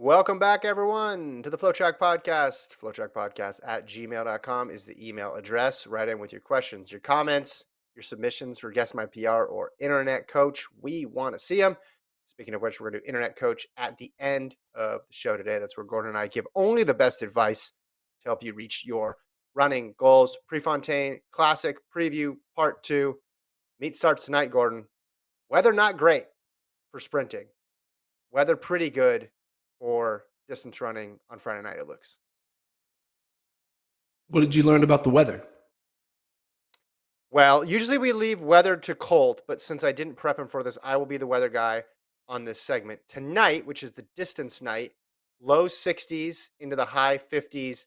Welcome back, everyone, to the FloTrack podcast. FloTrack podcast at gmail.com is the email address. Write in with your questions, your comments, your submissions for Guest My PR or Internet Coach. We want to see them. Speaking of which, we're going to do Internet Coach at the end of the show today. That's where Gordon and I give only the best advice to help you reach your running goals. Prefontaine Classic Preview Part 2. Meet starts tonight, Gordon. Weather not great for sprinting. Weather pretty good for distance running on Friday night, it looks. What did you learn about the weather? Well, usually we leave weather to Colt, but since I didn't prep him for this, I will be the weather guy on this segment. Tonight, which is the distance night, low 60s into the high 50s,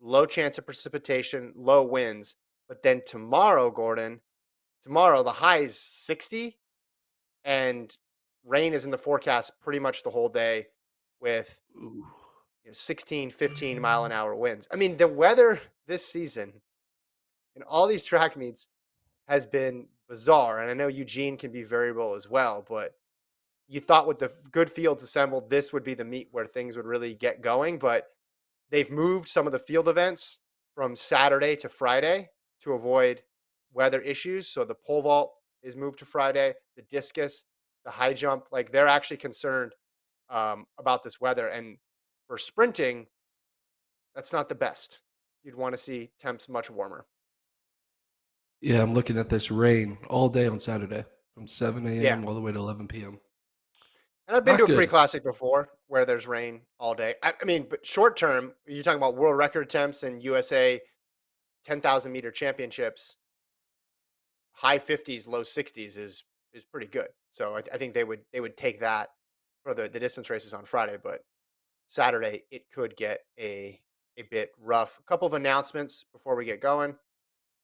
low chance of precipitation, low winds. But then tomorrow, Gordon, tomorrow the high is 60 and rain is in the forecast pretty much the whole day with Ooh. 16, 15 mile an hour winds. I mean, the weather this season in all these track meets has been bizarre. And I know Eugene can be variable as well, but you thought with the good fields assembled, this would be the meet where things would really get going. But they've moved some of the field events from Saturday to Friday to avoid weather issues. So the pole vault is moved to Friday, the discus, the high jump, like they're actually concerned about this weather. And for sprinting, that's not the best. You'd want to see temps much warmer. Yeah, I'm looking at this rain all day on Saturday from 7 Yeah. a.m. all the way to 11 p.m. And I've been to Not a good. pre-classic before where there's rain all day. I mean, but short term, you're talking about world record attempts and USA 10,000 meter championships, high 50s, low 60s is pretty good. So I think they would take that for the distance races on Friday, but Saturday it could get a bit rough. A couple of announcements before we get going.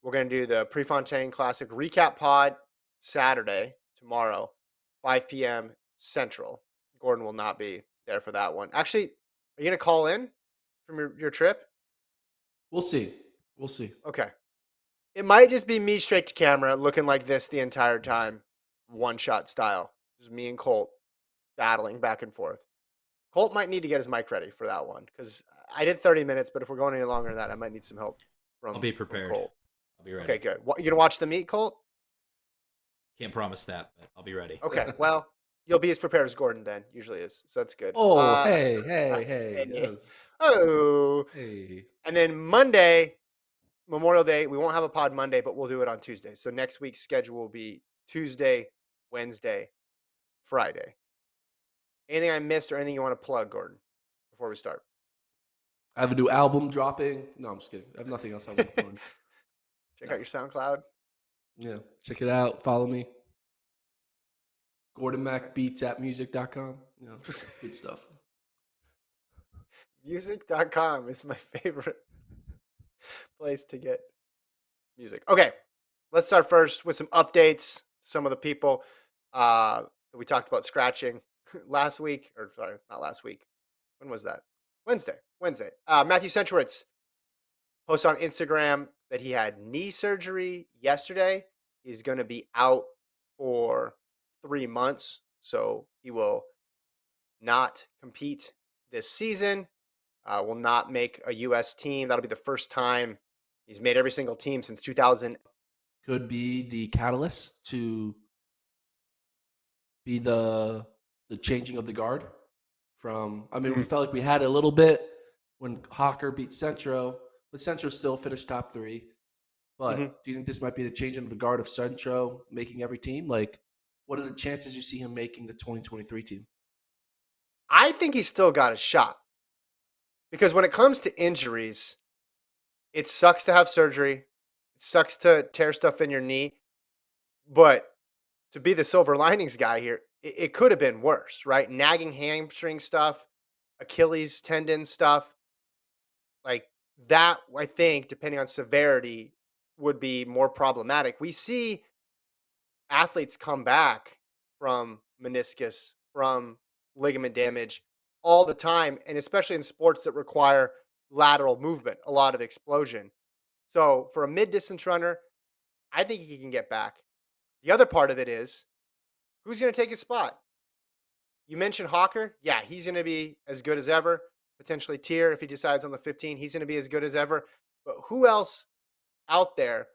We're going to do the Prefontaine Classic recap pod Saturday, tomorrow, 5 p.m. Central. Gordon will not be there for that one. Actually, are you going to call in from your trip? We'll see. We'll see. Okay. It might just be me straight to camera looking like this the entire time, one shot style. Just me and Colt battling back and forth. Colt might need to get his mic ready for that one because I did 30 minutes, but if we're going any longer than that, I might need some help I'll be from prepared. Colt. I'll be ready. Okay, good. You gonna watch the meet, Colt? Can't promise that, but I'll be ready. Okay, well, you'll be as prepared as Gordon then usually is, so that's good. Oh, hey. Hey. Yes. Oh, Hey. and then Monday, Memorial Day, we won't have a pod Monday, but we'll do it on Tuesday. So next week's schedule will be Tuesday, Wednesday, Friday. Anything I missed or anything you want to plug, Gordon, before we start? I have a new album dropping. No, I'm just kidding. I have nothing else I want to plug. Check No. out your SoundCloud. Yeah. Check it out. Follow me. GordonMacBeats at music.com. You know, good stuff. Music.com is my favorite place to get music. Okay, let's start first with some updates. Some of the people that we talked about scratching last week, or sorry, not last week. When was that? Wednesday. Wednesday. Matthew Centrowitz posted on Instagram that he had knee surgery yesterday. He's going to be out for 3 months, so he will not compete this season. Will not make a U.S. team. That'll be the first time he's made every single team since 2000. Could be the catalyst to be the changing of the guard from. I mean, we felt like we had a little bit when Hawker beat Centro, but Centro still finished top 3. But Mhm. do you think this might be the changing of the guard of Centro making every team? Like, what are the chances you see him making the 2023 team? I think he's still got a shot because when it comes to injuries, it sucks to have surgery. It sucks to tear stuff in your knee, but to be the silver linings guy here, it could have been worse, right? Nagging hamstring stuff, Achilles tendon stuff, like that, I think, depending on severity, would be more problematic. We see athletes come back from meniscus, from ligament damage all the time, and especially in sports that require lateral movement, a lot of explosion. So for a mid distance runner, I think he can get back. The other part of it is who's going to take his spot? You mentioned Hawker. Yeah, he's going to be as good as ever. Potentially Tier if he decides on the 15. He's going to be as good as ever. But who else out there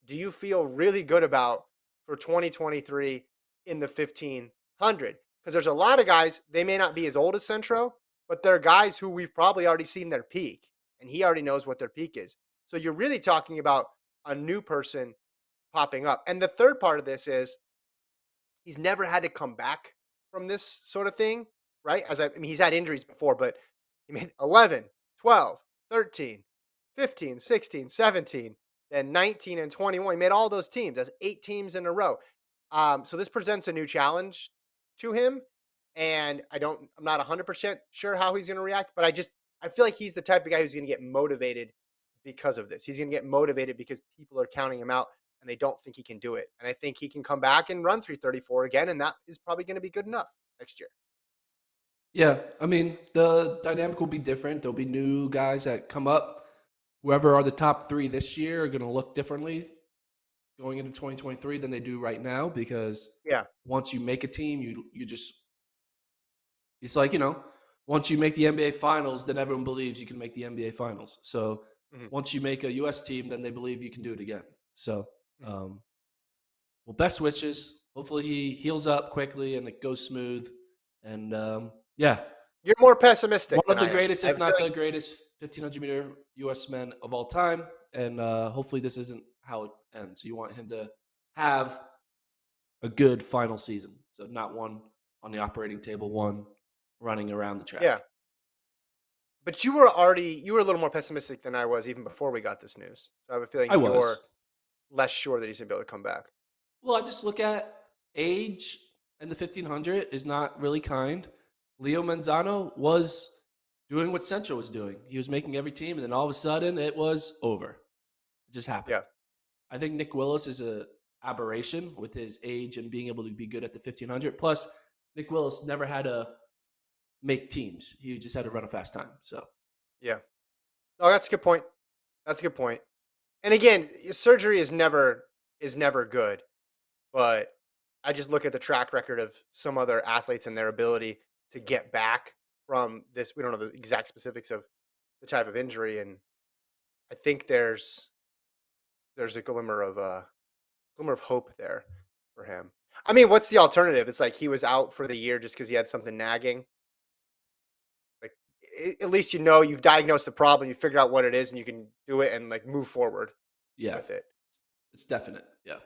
do you feel really good about for 2023 in the 1500? Because there's a lot of guys, they may not be as old as Centro, but they're guys who we've probably already seen their peak, and he already knows what their peak is. So you're really talking about a new person popping up. And the third part of this is he's never had to come back from this sort of thing, right? I mean, he's had injuries before, but he made 11, 12, 13, 15, 16, 17, then 19 and 21. He made all those teams. That's 8 teams in a row. So this presents a new challenge to him. And I'm not 100% sure how he's going to react, but I feel like he's the type of guy who's going to get motivated because of this. He's going to get motivated because people are counting him out and they don't think he can do it. And I think he can come back and run 334 again, and that is probably going to be good enough next year. Yeah, I mean, the dynamic will be different. There'll be new guys that come up. Whoever are the top 3 this year are going to look differently going into 2023 than they do right now, because Yeah. once you make a team, you just it's like, once you make the NBA finals, then everyone believes you can make the NBA finals. So once you make a US team, then they believe you can do it again. So well, best wishes. Hopefully he heals up quickly and it goes smooth. And yeah, you're more pessimistic one than of the greatest, if not the like greatest 1500-meter US men of all time. And hopefully this isn't how it ends. You want him to have a good final season. So not one on the operating table, one running around the track. Yeah. But you were a little more pessimistic than I was even before we got this news. So I have a feeling you're less sure that he's going to be able to come back. Well, I just look at age, and the 1500 is not really kind. Leo Manzano was doing what Centro was doing. He was making every team, and then all of a sudden it was over. It just happened. Yeah. I think Nick Willis is a aberration with his age and being able to be good at the 1500. Plus, Nick Willis never had to make teams. He just had to run a fast time. So, yeah. Oh, that's a good point. That's a good point. And again, surgery is never good, but I just look at the track record of some other athletes and their ability to get back from this. We don't know the exact specifics of the type of injury, and I think there's a glimmer of hope there for him. I mean, what's the alternative? It's like he was out for the year just because he had something nagging. Like, at least you've diagnosed the problem, you figured out what it is, and you can do it and like move forward with it. It's definite. Yeah.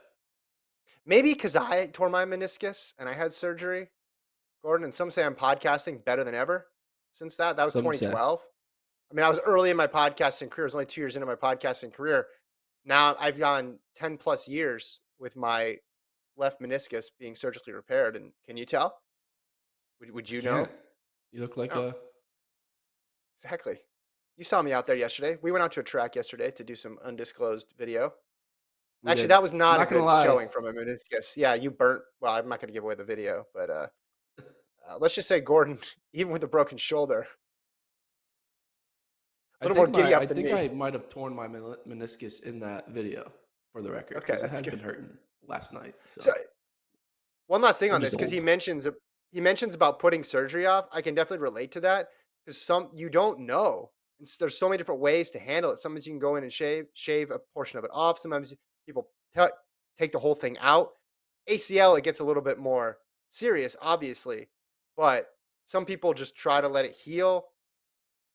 Maybe because I tore my meniscus and I had surgery, Gordon, and some say I'm podcasting better than ever since that. That was 2012. I mean, I was early in my podcasting career. I was only 2 years into my podcasting career. Now I've gone 10 plus years with my left meniscus being surgically repaired. And can you tell? Would you know? You look like Exactly. You saw me out there yesterday. We went out to a track yesterday to do some undisclosed video. Actually, that was not a good showing from a meniscus. Yeah, you burnt. Well, I'm not going to give away the video, but let's just say Gordon, even with a broken shoulder, a little more giddy up than me. I think I might have torn my meniscus in that video, for the record, because it had been hurting last night. So one last thing on this, because he mentions about putting surgery off. I can definitely relate to that, because you don't know. There's so many different ways to handle it. Sometimes you can go in and shave a portion of it off. Sometimes people take the whole thing out. ACL, it gets a little bit more serious, obviously, but some people just try to let it heal.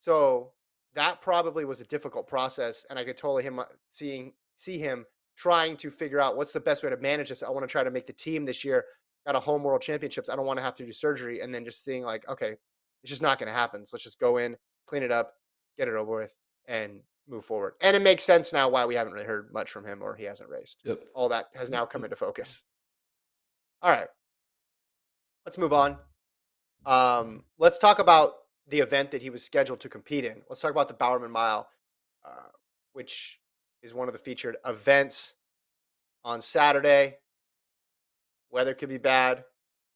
So that probably was a difficult process, and I could totally see him trying to figure out what's the best way to manage this. I want to try to make the team this year. Got a home world championships. I don't want to have to do surgery, and then just seeing like, okay, it's just not going to happen. So let's just go in, clean it up, get it over with, and move forward. And it makes sense now why we haven't really heard much from him, or he hasn't raced. Yep. All that has now come into focus. All right. Let's move on. Let's talk about the event that he was scheduled to compete in. Let's talk about the Bowerman Mile, which is one of the featured events on Saturday. Weather could be bad,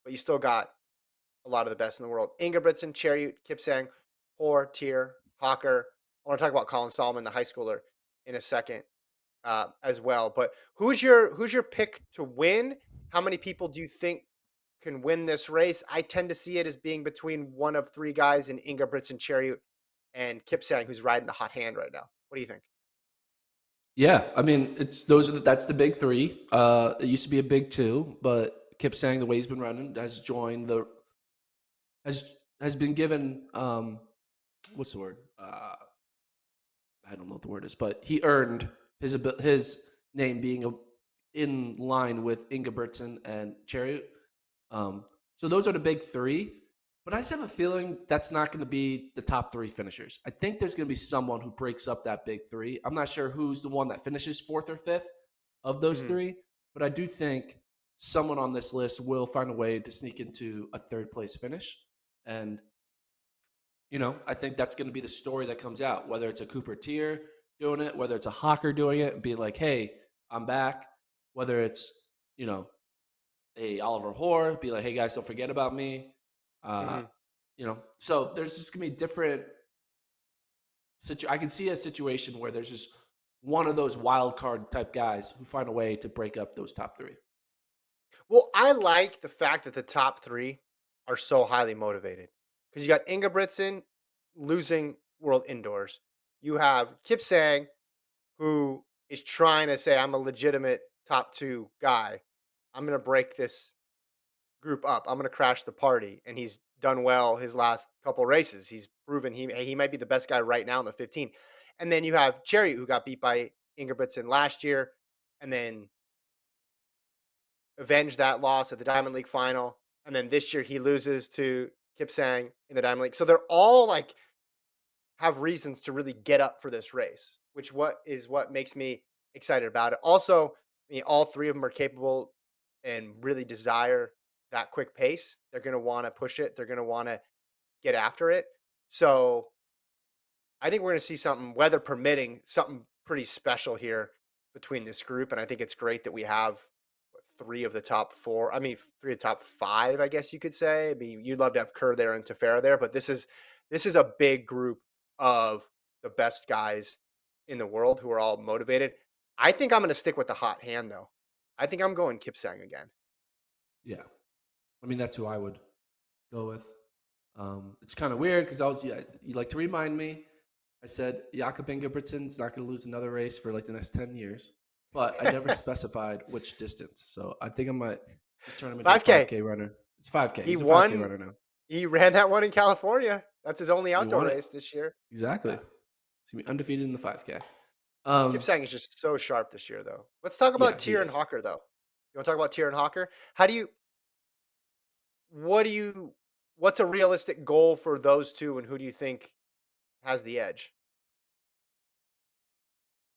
but you still got a lot of the best in the world. Ingebrigtsen, Chariot, Kipsang, Hoare, Tier, Hawker. I want to talk about Colin Sahlman, the high schooler, in a second as well. But who's your pick to win? How many people do you think can win this race, I tend to see it as being between one of three guys in Ingebrigtsen, Cherry, and Kipsang, who's riding the hot hand right now. What do you think? Yeah, I mean, that's the big three. It used to be a big two, but Kipsang, the way he's been running, has joined the has been given what's the word? I don't know what the word is, but he earned his name being in line with Ingebrigtsen and Chariot. So those are the big three. But I just have a feeling that's not going to be the top three finishers. I think there's going to be someone who breaks up that big three. I'm not sure who's the one that finishes fourth or fifth of those three, but I do think someone on this list will find a way to sneak into a third place finish. And I think that's going to be the story that comes out, whether it's a Cooper Tier doing it, whether it's a Hawker doing it, and being like, hey, I'm back. Whether it's, a Oliver Hoare, be like, hey, guys, don't forget about me. So there's just going to be different I can see a situation where there's just one of those wild card type guys who find a way to break up those top three. Well, I like the fact that the top three are so highly motivated because you got Ingebrigtsen losing World Indoors. You have Kipsang, who is trying to say, I'm a legitimate top two guy. I'm going to break this group up. I'm going to crash the party. And he's done well his last couple races. He's proven he might be the best guy right now in the 15. And then you have Cherry, who got beat by Ingebrigtsen last year and then avenged that loss at the Diamond League final. And then this year he loses to Kipsang in the Diamond League. So they're all like have reasons to really get up for this race, which what makes me excited about it. Also, I mean, all three of them are capable and really desire that quick pace. They're going to want to push it. They're going to want to get after it. So I think we're going to see something, weather permitting, something pretty special here between this group. And I think it's great that we have three of the top four. I mean, three of the top five, I guess you could say. I mean, you'd love to have Kerr there and Tefera there, but this is a big group of the best guys in the world who are all motivated. I think I'm going to stick with the hot hand, though. I think I'm going Kipsang again. Yeah. I mean, that's who I would go with. It's kind of weird because you like to remind me. I said Jakob Ingebrigtsen's not going to lose another race for like the next 10 years, but I never specified which distance. So I think I might just turn him into 5K. a 5K runner. It's 5K. He's a won. 5K runner now. He ran that one in California. That's his only outdoor race this year. Exactly. He's going to be undefeated in the 5K. Kipsang is just so sharp this year, though. Let's talk about Tier and Hawker, though. You want to talk about Tier and Hawker? What's a realistic goal for those two, and who do you think has the edge?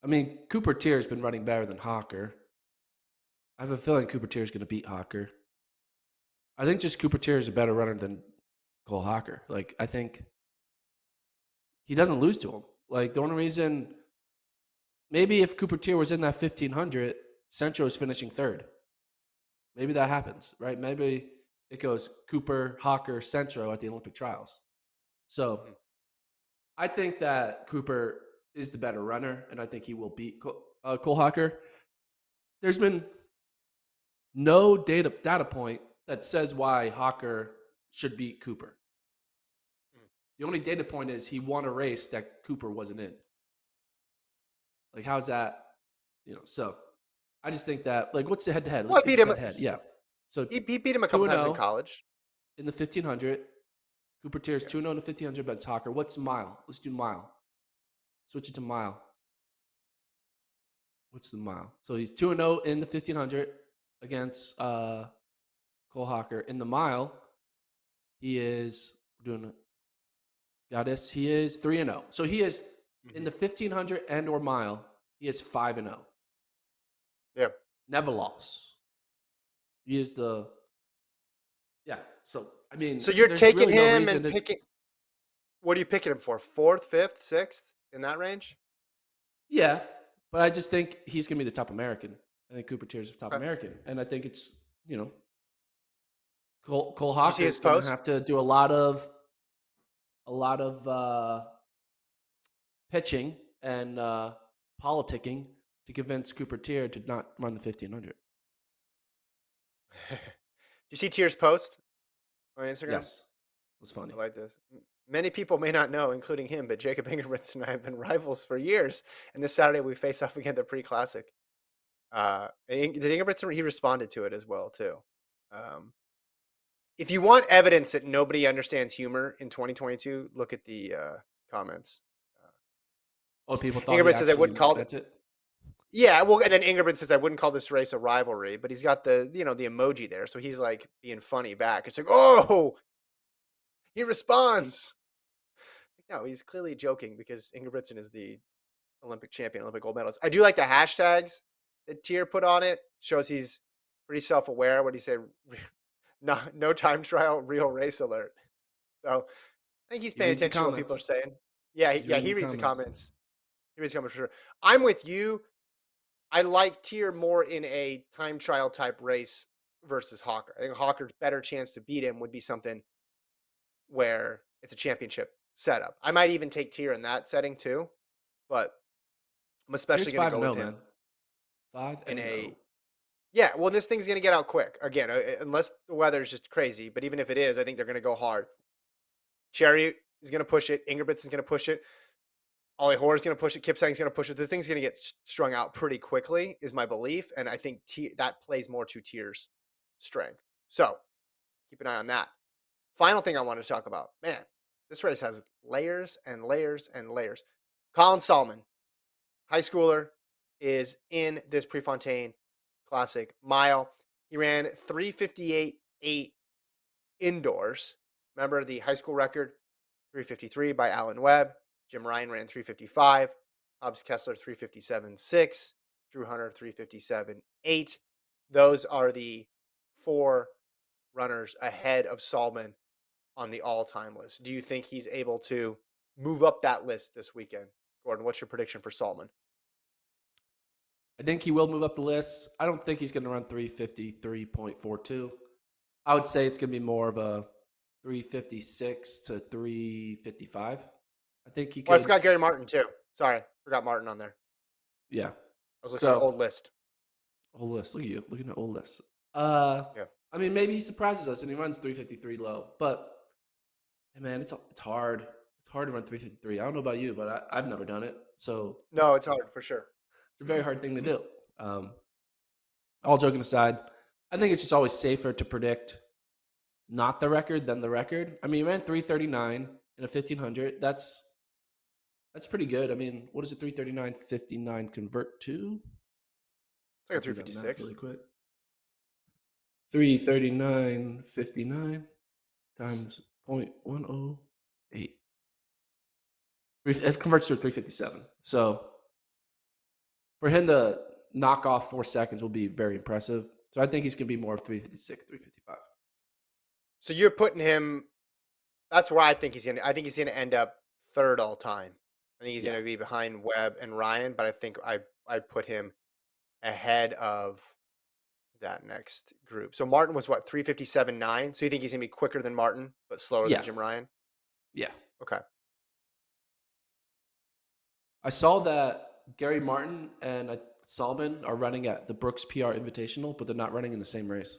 I mean, Cooper Tier has been running better than Hawker. I have a feeling Cooper Tier is going to beat Hawker. I think just Cooper Tier is a better runner than Cole Hawker. Like, I think he doesn't lose to him. Like, the only reason, maybe if Cooper Tier was in that 1500, Centro is finishing third. Maybe that happens, right? Maybe it goes Cooper, Hawker, Centro at the Olympic trials. So I think that Cooper is the better runner, and I think he will beat Cole Hawker. There's been no data point that says why Hawker should beat Cooper. The only data point is he won a race that Cooper wasn't in. Like, how's that? So I just think that, like, what's the head-to-head? Well, beat him. Head-to-head. Yeah. So he beat him a couple times in college. In the 1500, Cooper Tier is 2-0 in the 1500 against Hawker. What's mile? Let's do mile. Switch it to mile. What's the mile? So he's 2-0 in the 1500 against Cole Hawker. In the mile, he is he is 3-0. So he is in the 1500 and or mile, he is 5-0. Yeah. Never lost. He is so I mean, so you're taking really him and picking. What are you picking him for? 4th, 5th, 6th, in that range? Yeah, but I just think he's going to be the top American. I think Cooper Tier is the top American, and I think it's Cole Hawker is going to have to do a lot of pitching and politicking to convince Cooper Tier to not run the 1500. Do You see Tier's post on Instagram? Yes, it was funny. I like this. Many people may not know, including him, but Jacob Ingebrigtsen and I have been rivals for years. And this Saturday we face off again at the pre-classic. Did Ingebrigtsen? He responded to it as well too. If you want evidence that nobody understands humor in 2022, look at the comments. Oh, people thought he Ingebrigtsen says I actually wouldn't call it. meant it. Yeah, well, and then Ingebrigtsen says I wouldn't call this race a rivalry, but he's got the the emoji there, so he's like being funny back. It's like, oh, he responds. No, he's clearly joking because Ingebrigtsen is the Olympic champion, Olympic gold medalist. I do like the hashtags that Tier put on it. Shows he's pretty self-aware. What do you say? No time trial, real race alert. So I think he's He paying reads the attention to what people are comments. saying. Yeah, He's yeah, reading he the reads the comments. comments. He reads the comments for sure. I'm with you. I like Tier more in a time trial type race versus Hawker. I think Hawker's better chance to beat him would be something where it's a championship setup. I might even take Tier in that setting too, but I'm especially Here's going to 5 go and with 0, him man. 5 in and 0. yeah. Well, this thing's going to get out quick again, unless the weather is just crazy. But even if it is, I think they're going to go hard. Cherry is going to push it. Ingebrigtsen's going to push it. Ollie Hoare is going to push it. Kipsang's going to push it. This thing's going to get strung out pretty quickly, is my belief, and I think that plays more to Tier's strength. So keep an eye on that. Final thing I want to talk about, man, this race has layers and layers and layers. Colin Sahlman, high schooler, is in this Prefontaine Classic mile. He ran 3:58.8 indoors. Remember the high school record, 3:53 by Alan Webb. Jim Ryan ran 3:55. Hobbs Kessler 3:57.6. Drew Hunter 3:57.8. Those are the 4 runners ahead of Sahlman on the all-time list. Do you think he's able to move up that list this weekend? Gordon, what's your prediction for Sahlman? I think he will move up the list. I don't think he's going to run 3:53.42. I would say it's going to be more of a 3:56 to 3:55. I think he could. Well, I forgot Gary Martin too. Sorry, forgot Martin on there. Yeah. I was looking at the old list. Old list. Look at you. Looking at old list. Yeah. I mean, maybe he surprises us and he runs 3:53 low. But, man, it's hard. It's hard to run 3:53. I don't know about you, but I've never done it. So No, it's hard for sure. it's a very hard thing to do. All joking aside, I think it's just always safer to predict not the record than the record. I mean, he ran 3:39 in a 1500. That's pretty good. I mean, what does a 3:39.59 convert to? It's like a 3:56. Really quick. 3:39.59 times 0.108. It converts to a 3:57. So for him to knock off 4 seconds will be very impressive. So I think he's going to be more of 3:56, 3:55. So you're putting him. That's where I think he's going to. I think he's going to end up third all time. I think he's going to be behind Webb and Ryan, but I think I put him ahead of that next group. So Martin was what, 3:57.9. So you think he's going to be quicker than Martin, but slower than Jim Ryan? Yeah. Okay. I saw that Gary Martin and Sahlman are running at the Brooks PR Invitational, but they're not running in the same race.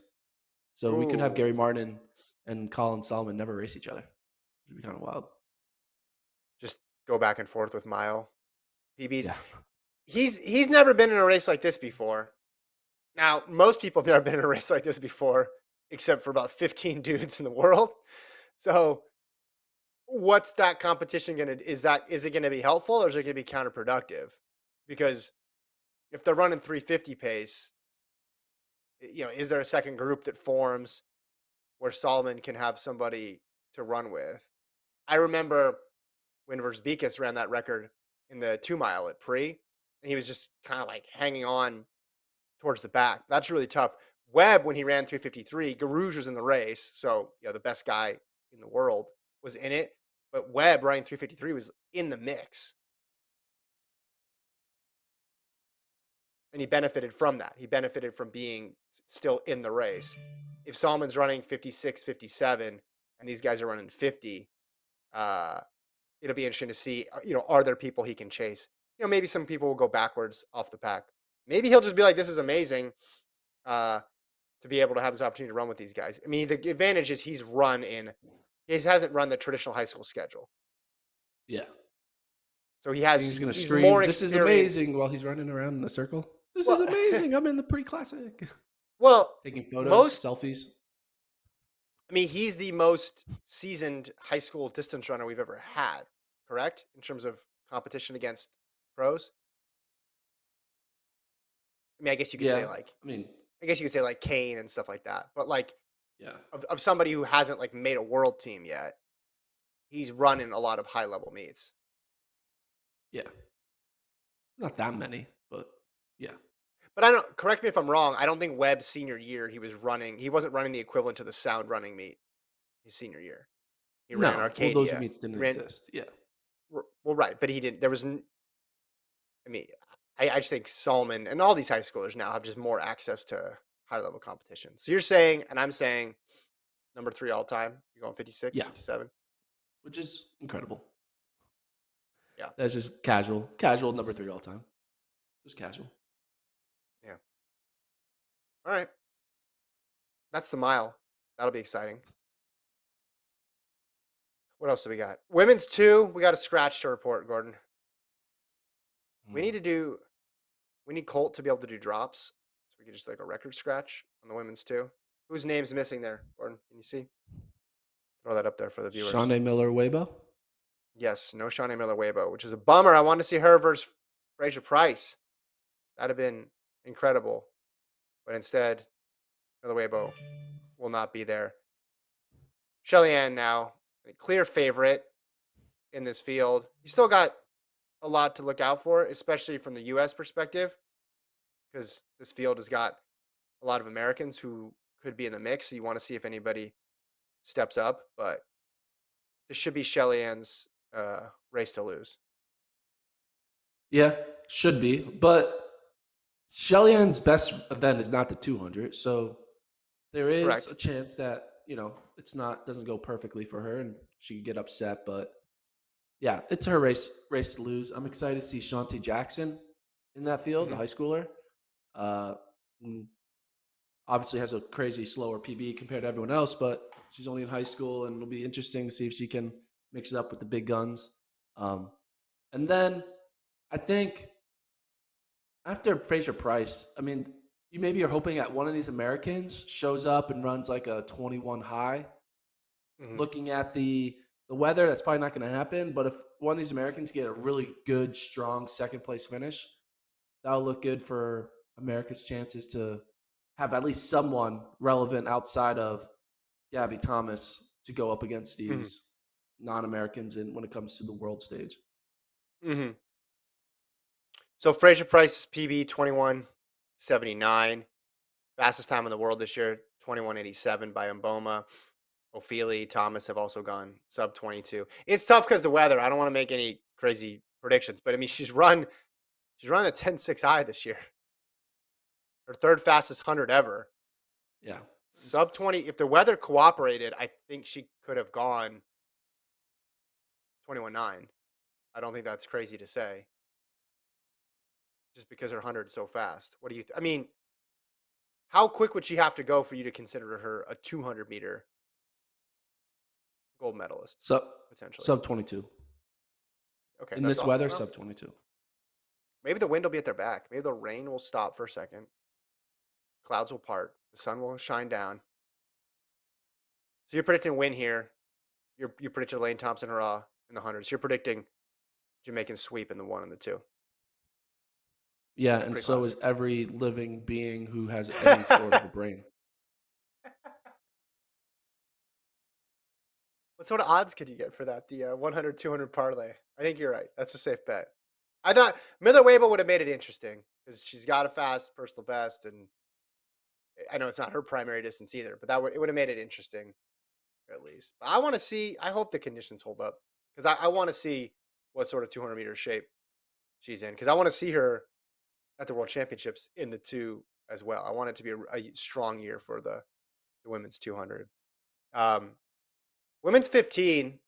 So we could have Gary Martin and Colin Sahlman never race each other. It would be kind of wild. Just go back and forth with mile PBs. Yeah. He's never been in a race like this before. Now, most people have never been in a race like this before, except for about 15 dudes in the world. So what's that competition going to, is it going to be helpful or is it going to be counterproductive? Because if they're running 350 pace, is there a second group that forms where Sahlman can have somebody to run with? I remember when Verzbikas ran that record in the 2 mile at Pre, and he was just kind of like hanging on towards the back. That's really tough. Webb, when he ran 3:53, Garouge was in the race. So, the best guy in the world was in it. But Webb running 3:53 was in the mix. And he benefited from that. He benefited from being still in the race. If Sahlman's running 56, 57, and these guys are running 50, it'll be interesting to see, are there people he can chase? Maybe some people will go backwards off the pack. Maybe he'll just be like, this is amazing. to be able to have this opportunity to run with these guys. I mean, the advantage is he hasn't run the traditional high school schedule. Yeah. So He's going to scream, more "This is experienced. amazing," while he's running around in a circle. This is Well, amazing. I'm in the pre-classic. well, Taking photos, most, selfies. I mean, he's the most seasoned high school distance runner we've ever had, correct? In terms of competition against pros. I mean, I guess you could say Yeah. like, I mean, Kane and stuff like that. But like yeah. of somebody who hasn't like made a world team yet, he's running a lot of high level meets. Yeah. Not that many, but yeah. But I don't, correct me if I'm wrong. I don't think Webb's senior year he wasn't running the equivalent to the sound running meet his senior year. He ran No. Well, those Arcadia. meets didn't He ran, exist. Yeah. well, right, but he didn't. I mean, I just think Sahlman and all these high schoolers now have just more access to high level competition. So you're saying, and I'm saying, number 3 all time. You're going 56, Yeah. 57. Which is incredible. Yeah. That's just casual number 3 all time. Just casual. Yeah. All right. That's the mile. That'll be exciting. What else do we got? Women's 2, we got a scratch to report, Gordon. We need Colt to be able to do drops. So we could just like a record scratch on the women's 2. Whose name's missing there, Gordon? Can you see? Throw that up there for the viewers. Shawnee Miller-Weibo? Yes, no Shawnee Miller-Weibo, which is a bummer. I wanted to see her versus Fraser Price. That'd have been incredible. But instead, Miller-Weibo will not be there. Shelly Ann now, a clear favorite in this field. You still got a lot to look out for, especially from the U.S. perspective, because this field has got a lot of Americans who could be in the mix. So you want to see if anybody steps up, but this should be Shelly Ann's race to lose. Yeah, should be. But Shelly Ann's best event is not the 200, so there is Correct. a chance that, doesn't go perfectly for her and she could get upset, but yeah, it's her race to lose. I'm excited to see Shantae Jackson in that field, the high schooler. Obviously has a crazy slower PB compared to everyone else, but she's only in high school, and it'll be interesting to see if she can mix it up with the big guns. And then I think after Fraser Price, I mean, you maybe are hoping that one of these Americans shows up and runs like a 21 high. Looking at the weather, that's probably not going to happen. But if one of these Americans get a really good, strong second place finish, that'll look good for America's chances to have at least someone relevant outside of Gabby Thomas to go up against these non-Americans when it comes to the world stage. So Fraser Price's PB 21:79, fastest time in the world this year 21:87 by Mboma. Ophelia, Thomas have also gone sub 22. It's tough because the weather. I don't want to make any crazy predictions, but I mean she's run a 10.6 high this year. Her third fastest 100 ever. Yeah. Sub 20. If the weather cooperated, I think she could have gone 21.9. I don't think that's crazy to say. Just because her 100 is so fast. What do you I mean, how quick would she have to go for you to consider her a 200 meter gold medalist? Potentially. Sub 22. Okay. In this weather, sub 22. Maybe the wind will be at their back. Maybe the rain will stop for a second. Clouds will part. The sun will shine down. So you're predicting a win here. You predicted Elaine Thompson hurrah in the 100s. You're predicting Jamaican sweep in the 1 and the 2. Yeah, and so classic. Is every living being who has any sort of a brain. What sort of odds could you get for that? The 100-200 parlay. I think you're right. That's a safe bet. I thought Miller-Weibo would have made it interesting because she's got a fast personal best, and I know it's not her primary distance either, but it would have made it interesting at least. But I want to see. I hope the conditions hold up because I want to see what sort of 200 meter shape she's in because I want to see her at the World Championships in the 2 as well. I want it to be a strong year for the women's 200. Women's 15.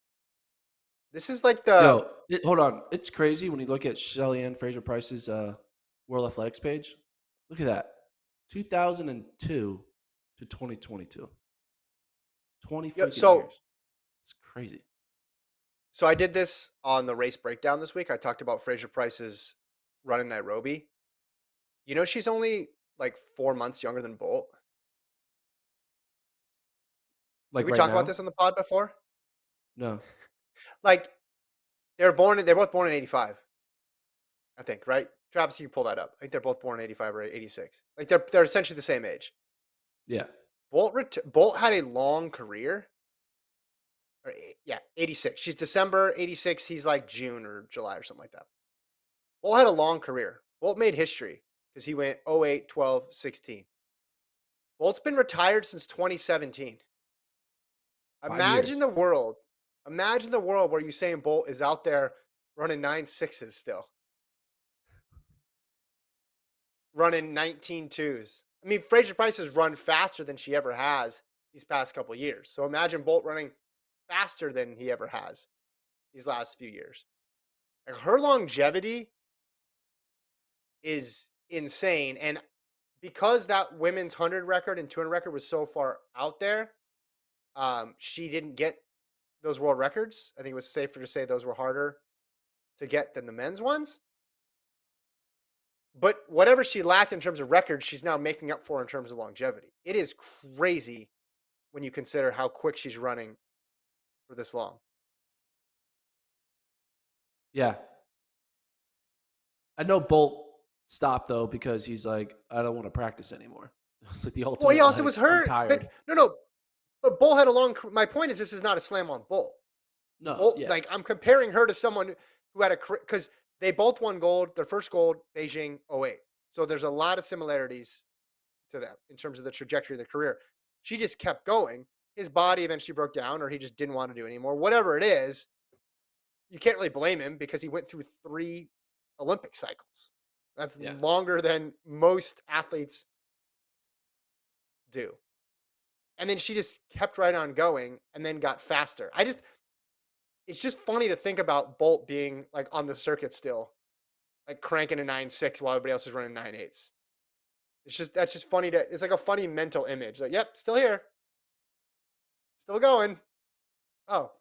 This is like the. Hold on. It's crazy when you look at Shelly Ann Fraser Price's World Athletics page. Look at that. 2002. to 2022. 20 Yeah, freaking years. It's crazy. So I did this on the race breakdown this week. I talked about Fraser Price's run in Nairobi. You know, she's only like 4 months younger than Bolt. Did Like we right talk about now? this on the pod before? No. Like they're both born in 85. I think, right? Travis, you can pull that up. I think they're both born in 85 or 86. Like they're essentially the same age. Yeah. Bolt had a long career. Yeah, 86. She's December 86. He's like June or July or something like that. Bolt had a long career. Bolt made history because he went 08, 12, 16. Bolt's been retired since 2017. 5 years. Imagine the world. Imagine the world where Usain Bolt is out there running 9.6s still. Running 19.2s. I mean, Fraser Price has run faster than she ever has these past couple of years. So imagine Bolt running faster than he ever has these last few years. Like her longevity is insane. And because that women's 100 record and 200 record was so far out there, she didn't get those world records. I think it was safer to say those were harder to get than the men's ones. But whatever she lacked in terms of records, she's now making up for in terms of longevity. It is crazy when you consider how quick she's running for this long. Yeah. I know Bolt stopped though because he's like, I don't want to practice anymore. It's like the ultimate. Well, he also like, was I'm hurt. tired. But no. But Bull had a long. My point is, this is not a slam on Bull. No, Bull, yeah. like I'm comparing her to someone who had a because they both won gold. Their first gold, Beijing 08. So there's a lot of similarities to them in terms of the trajectory of their career. She just kept going. His body eventually broke down, or he just didn't want to do it anymore. Whatever it is, you can't really blame him because he went through 3 Olympic cycles. That's longer than most athletes do. And then she just kept right on going and then got faster. It's just funny to think about Bolt being like on the circuit still, like cranking a 9.6 while everybody else is running 9.8s. That's just funny it's like a funny mental image. Like, yep, still here. Still going. Oh,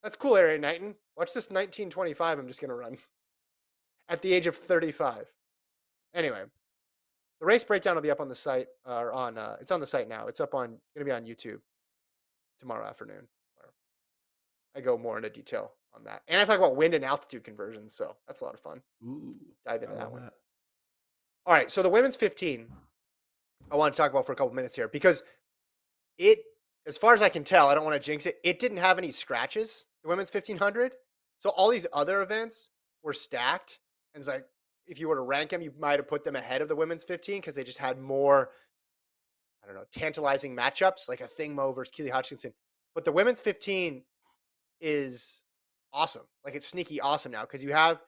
that's cool, Area Knighton. Watch this 1925 I'm just going to run at the age of 35. Anyway, the race breakdown will be up on the site it's on the site now. It's going to be on YouTube tomorrow afternoon. I go more into detail on that. And I talk about wind and altitude conversions, so that's a lot of fun. Ooh, dive into that one. All right, so the women's 15, I want to talk about for a couple minutes here because it, as far as I can tell, I don't want to jinx it, it didn't have any scratches, the women's 1500. So all these other events were stacked. And it's like, if you were to rank them, you might have put them ahead of the women's 15 because they just had more, I don't know, tantalizing matchups, like a Thingmo versus Keely Hodgkinson. But the women's 15 is awesome. Like it's sneaky awesome now because you have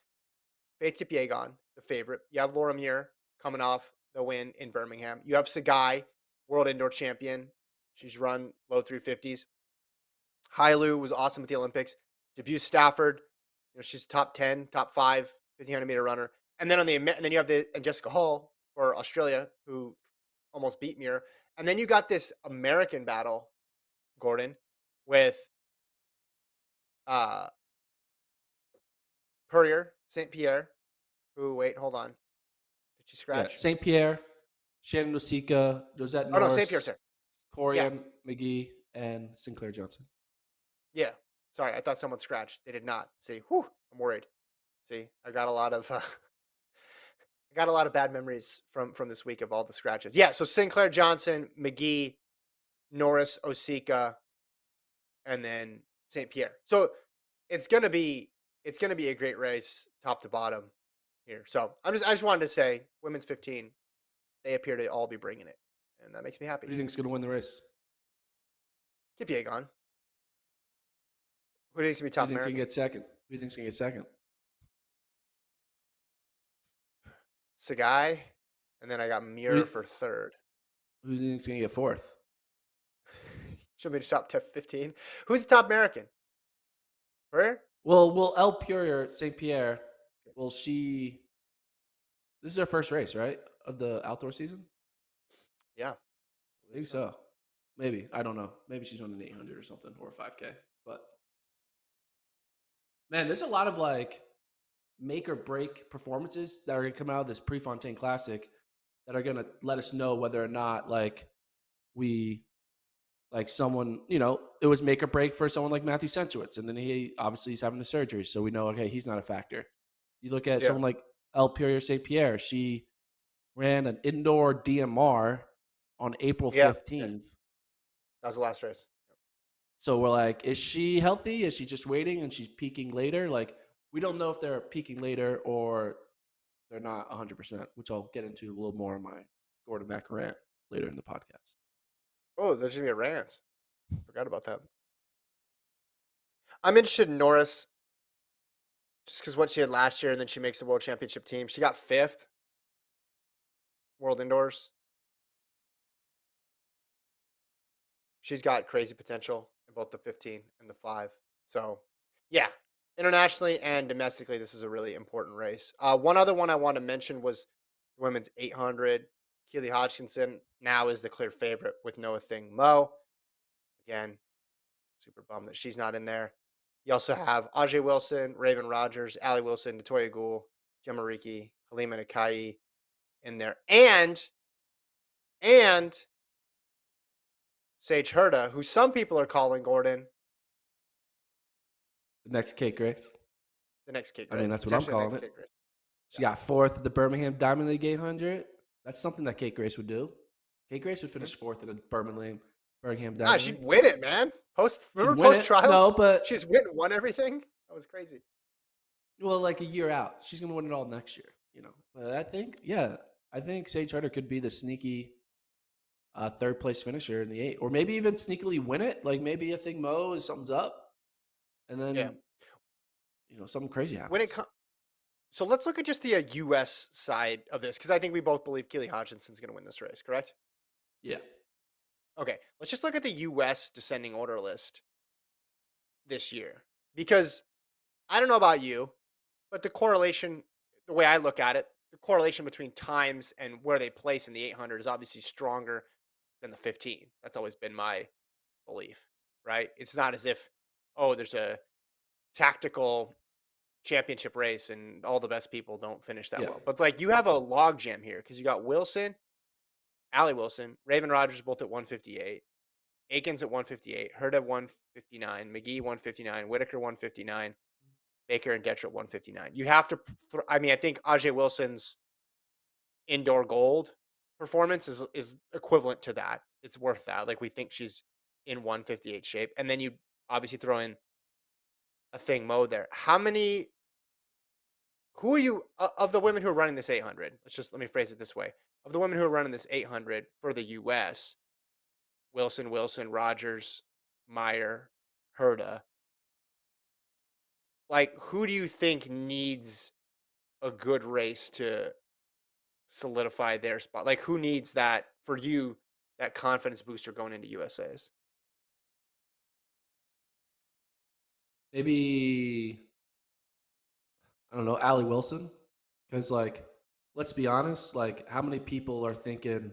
Faith Kipyegon, the favorite. You have Laura Muir coming off the win in Birmingham. You have Sagai, world indoor champion. She's run low 350s. Hailu was awesome at the Olympics. Debut Stafford, she's top 10, top 5 1500 meter runner. And then and then you have Jessica Hall for Australia, who almost beat Muir. And then you got this American battle, Gordon, with Purrier, St. Pierre, who, wait, hold on. Did she scratch? Yeah, St. Pierre, Shannon Osika, Josette Norris, St. Pierre's there. Corianne McGee, and Sinclair Johnson. Yeah. Sorry, I thought someone scratched. They did not. See, I'm worried. See, I got a lot of bad memories from this week of all the scratches. Yeah, so Sinclair Johnson, McGee, Norris, Osika, and then St. Pierre. So it's gonna be a great race, top to bottom here. So I just wanted to say, women's 15, they appear to all be bringing it, and that makes me happy. Who do you think is gonna win the race? Kipyegon. Who do you think is gonna be top American? Who do you think's gonna get second? Sagai, and then I got Muir for third. Who do you think's gonna get fourth? Should we just top 15? Who's the top American? Where? Well, El Purier, St. Pierre, this is her first race, right? Of the outdoor season? Yeah. I think so. Maybe. I don't know. Maybe she's running 800 or something, or 5K. But man, there's a lot of like make or break performances that are going to come out of this Prefontaine Classic that are going to let us know whether or not like we like someone, it was make or break for someone like Matthew Centrowitz, and then he obviously he's having the surgery, so we know okay he's not a factor. You look at Yeah. someone like El Pierre St. Pierre, she ran an indoor DMR on April 15th. That was the last race. So we're like, is she healthy? Is she just waiting and she's peaking later? Like, we don't know if they're peaking later or they're not 100%, which I'll get into a little more in my Gordon Mack rant later in the podcast. Oh, there's going to be a rant. Forgot about that. I'm interested in Norris just because what she had last year, and then she makes the World Championship team. She got 5th World Indoors. She's got crazy potential in both the 15 and the 5. So, yeah, internationally and domestically, this is a really important race. One other one I want to mention was the women's 800. Keely Hodgkinson now is the clear favorite with Noah Thing Mo. Again, super bummed that she's not in there. You also have Ajay Wilson, Raven Rogers, Allie Wilson, Natoya Gould, Gemma Riki, Halima Nakai in there. And Sage Herda, who some people are calling Gordon The next cake race. the next cake I race. mean, that's what I'm calling it. She got 4th at the Birmingham Diamond League 800. That's something that Cake Race would do. Cake Race would finish 4th at the Birmingham Diamond League. She'd win it, man. Remember win post trials? No, but she's won everything. That was crazy. Well, like a year out, she's gonna win it all next year. But I think Sage Herder could be the sneaky 3rd place finisher in the 8, or maybe even sneakily win it. Like maybe a thing Mo is something's up, and then something crazy happens. So let's look at just the U.S. side of this, because I think we both believe Keely Hodgkinson's going to win this race, correct? Yeah. Okay, let's just look at the U.S. descending order list this year, because I don't know about you, but the way I look at it, the correlation between times and where they place in the 800 is obviously stronger than the 15. That's always been my belief, right? It's not as if, there's a tactical championship race and all the best people don't finish that well. But it's like you have a logjam here because you got Wilson, Allie Wilson, Raven Rogers both at 158, Aikens at 158, Hurd at 159, McGee 159, Whitaker 159, Baker and Detra at 159. You have to, I think Ajay Wilson's indoor gold performance is equivalent to that. It's worth that. Like we think she's in 158 shape. And then you obviously throw in a thing mode there. Who are you of the women who are running this 800? Let me phrase it this way. Of the women who are running this 800 for the U.S., Wilson, Rogers, Meyer, Herda, like who do you think needs a good race to solidify their spot? Like who needs that for you, that confidence booster going into USA's? Maybe, I don't know, Allie Wilson. Because, let's be honest, how many people are thinking,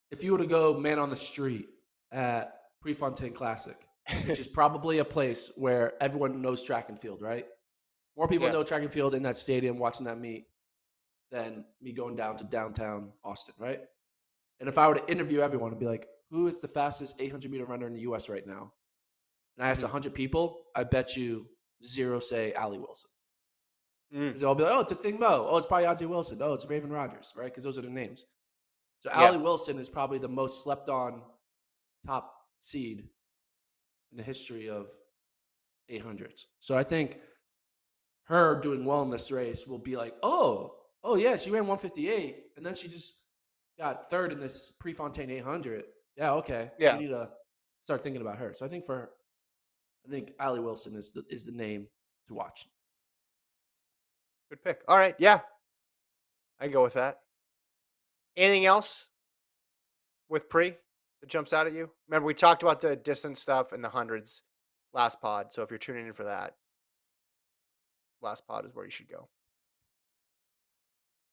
if you were to go man on the street at Prefontaine Classic, which is probably a place where everyone knows track and field, right? More people know track and field in that stadium watching that meet than me going down to downtown Austin, right? And if I were to interview everyone and be like, who is the fastest 800-meter runner in the U.S. right now? And I asked 100 people, I bet you 0 say Allie Wilson. Because they'll be like, it's a thing Mo. Oh, it's probably Ajay Wilson. Oh, it's Raven Rogers, right? Because those are the names. So Allie Wilson is probably the most slept on top seed in the history of 800s. So I think her doing well in this race will be like, oh yeah, she ran 158, and then she just got 3rd in this Prefontaine 800. Yeah, okay. Yeah. We need to start thinking about her. So I think Allie Wilson is the name to watch. Good pick. All right, yeah. I go with that. Anything else with Pre that jumps out at you? Remember, we talked about the distance stuff and the hundreds last pod. So if you're tuning in for that, last pod is where you should go.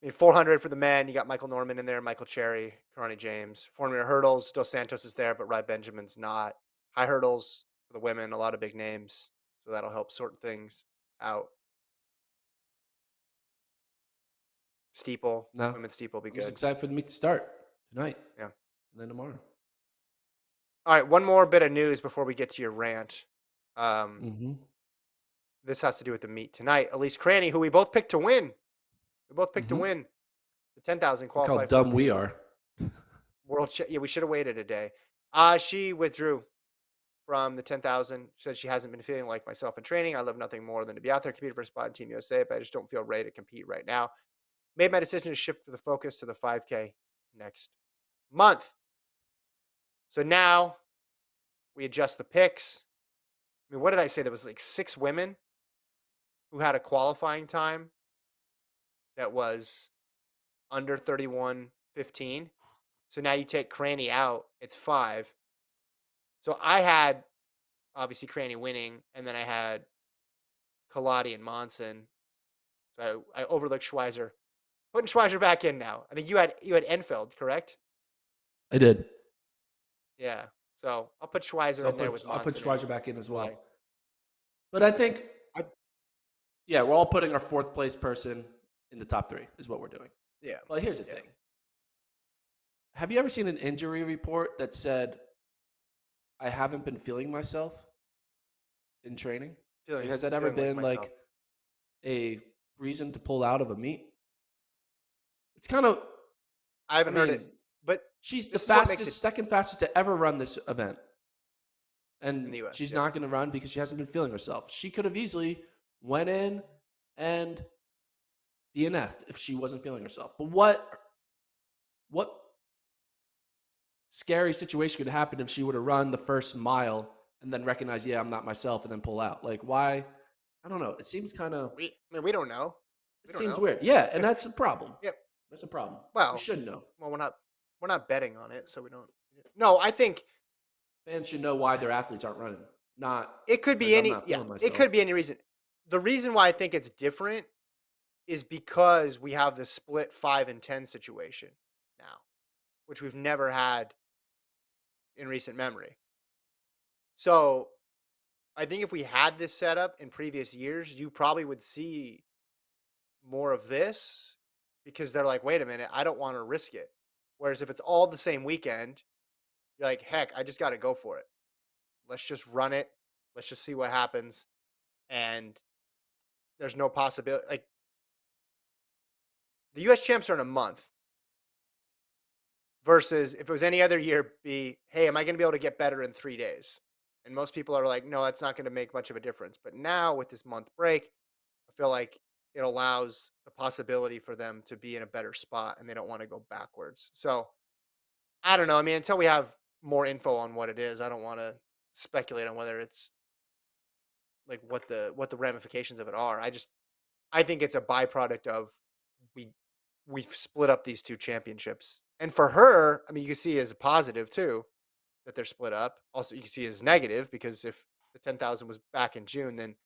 I mean, 400 for the men. You got Michael Norman in there, Michael Cherry, Karani James. 400 hurdles. Dos Santos is there, but Rai Benjamin's not. High hurdles for the women. A lot of big names, so that'll help sort things out. Steeple, No, women's steeple will be I'm just good. excited for the meet to start tonight. Yeah. And then tomorrow. All right, one more bit of news before we get to your rant. This has to do with the meet tonight. Elise Cranny, who we both picked to win. We both picked to win the 10,000 Look how qualified. dumb we are. Yeah, we should have waited a day. She withdrew from the 10,000. She said she hasn't been feeling like myself in training. I love nothing more than to be out there competing for a spot in Team USA, but I just don't feel ready to compete right now. Made my decision to shift the focus to the 5K next month. So now we adjust the picks. I mean, what did I say? There was like 6 women who had a qualifying time that was under 31:15. So now you take Cranny out, it's 5. So I had obviously Cranny winning, and then I had Kaladi and Monson. So I overlooked Schweizer. Putting Schweizer back in now. I think you had Enfeld, correct? I did. Yeah. So I'll put Schweizer in there with Monson. I'll put Schweizer back in as well. Kaladi. But I think, yeah, we're all putting our 4th place person in the top 3 is what we're doing. Yeah. Well, here's the thing. Have you ever seen an injury report that said, I haven't been feeling myself in training? Has that ever been like a reason to pull out of a meet? It's kind of. I haven't heard it, but she's the fastest, second fastest to ever run this event. And in the US, she's not going to run because she hasn't been feeling herself. She could have easily went in and DNF'd if she wasn't feeling herself. But what scary situation could happen if she would have run the first mile and then recognize, yeah, I'm not myself, and then pull out? Like, why? I don't know. It seems kind of. I mean, we don't know. It seems weird. Yeah, and that's a problem. Yep, that's a problem. Well, we should know. Well, we're not betting on it, so we don't. No, I think fans should know why their athletes aren't running. Not. It could be any. Yeah, it could be any reason. The reason why I think it's different is because we have the split 5 and 10 situation now, which we've never had in recent memory. So I think if we had this setup in previous years, you probably would see more of this because they're like, wait a minute, I don't want to risk it. Whereas if it's all the same weekend, you're like, heck, I just got to go for it. Let's just run it. Let's just see what happens. And there's no possibility. Like, the U.S. champs are in a month. Versus if it was any other year, be, hey, am I going to be able to get better in 3 days? And most people are like, no, that's not going to make much of a difference. But now with this month break, I feel like it allows the possibility for them to be in a better spot and they don't want to go backwards. So I don't know. I mean, until we have more info on what it is, I don't want to speculate on whether it's like what the ramifications of it are. I think it's a byproduct of we've split up these 2 championships. And for her, I mean, you can see as a positive too that they're split up. Also, you can see as negative because if the 10,000 was back in June, then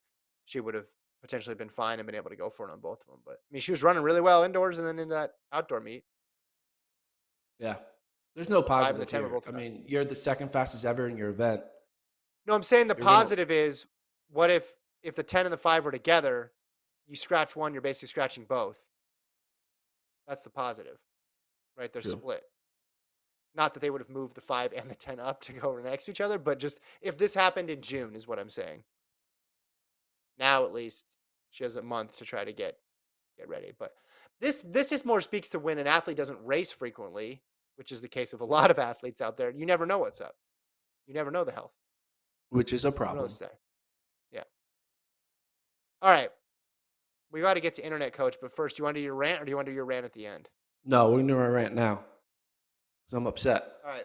she would have potentially been fine and been able to go for it on both of them. But I mean, she was running really well indoors and then in that outdoor meet. Yeah, there's no positive 5 and 10 here. were both I mean, you're the second fastest ever in your event. No, I'm saying the positive is, what if the 10 and the 5 were together, you scratch one, you're basically scratching both. That's the positive, right? They're split. Not that they would have moved the 5 and the 10 up to go next to each other, but just if this happened in June is what I'm saying. Now at least she has a month to try to get ready. But this just more speaks to when an athlete doesn't race frequently, which is the case of a lot of athletes out there. You never know what's up. You never know the health. Which is a problem. Yeah. All right. We got to get to internet coach, but first, do you want to do your rant or do you want to do your rant at the end? No, we're going to do our rant now. Because I'm upset. All right.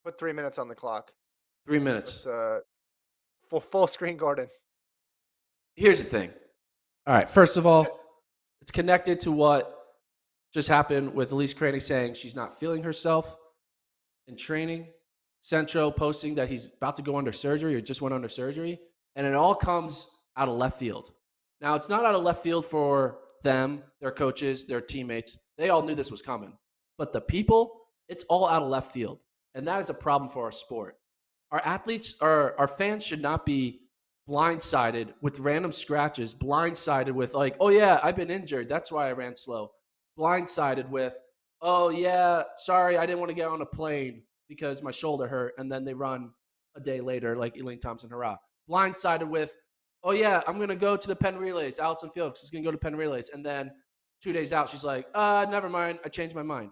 Put 3 minutes on the clock. 3 minutes. Full screen, Gordon. Here's the thing. All right. First of all, it's connected to what just happened with Elise Cranny saying she's not feeling herself in training. Centro posting that he's about to go under surgery or just went under surgery. And it all comes out of left field. Now, it's not out of left field for them, their coaches, their teammates, they all knew this was coming. But the people, it's all out of left field. And that is a problem for our sport. Our athletes, our fans should not be blindsided with random scratches, blindsided with like, oh yeah, I've been injured. That's why I ran slow. Blindsided with, oh yeah, sorry, I didn't want to get on a plane because my shoulder hurt. And then they run a day later, like Elaine Thompson, hurrah. Blindsided with, oh yeah, I'm going to go to the Penn Relays. Allison Felix is going to go to Penn Relays. And then 2 days out, she's like, never mind. I changed my mind.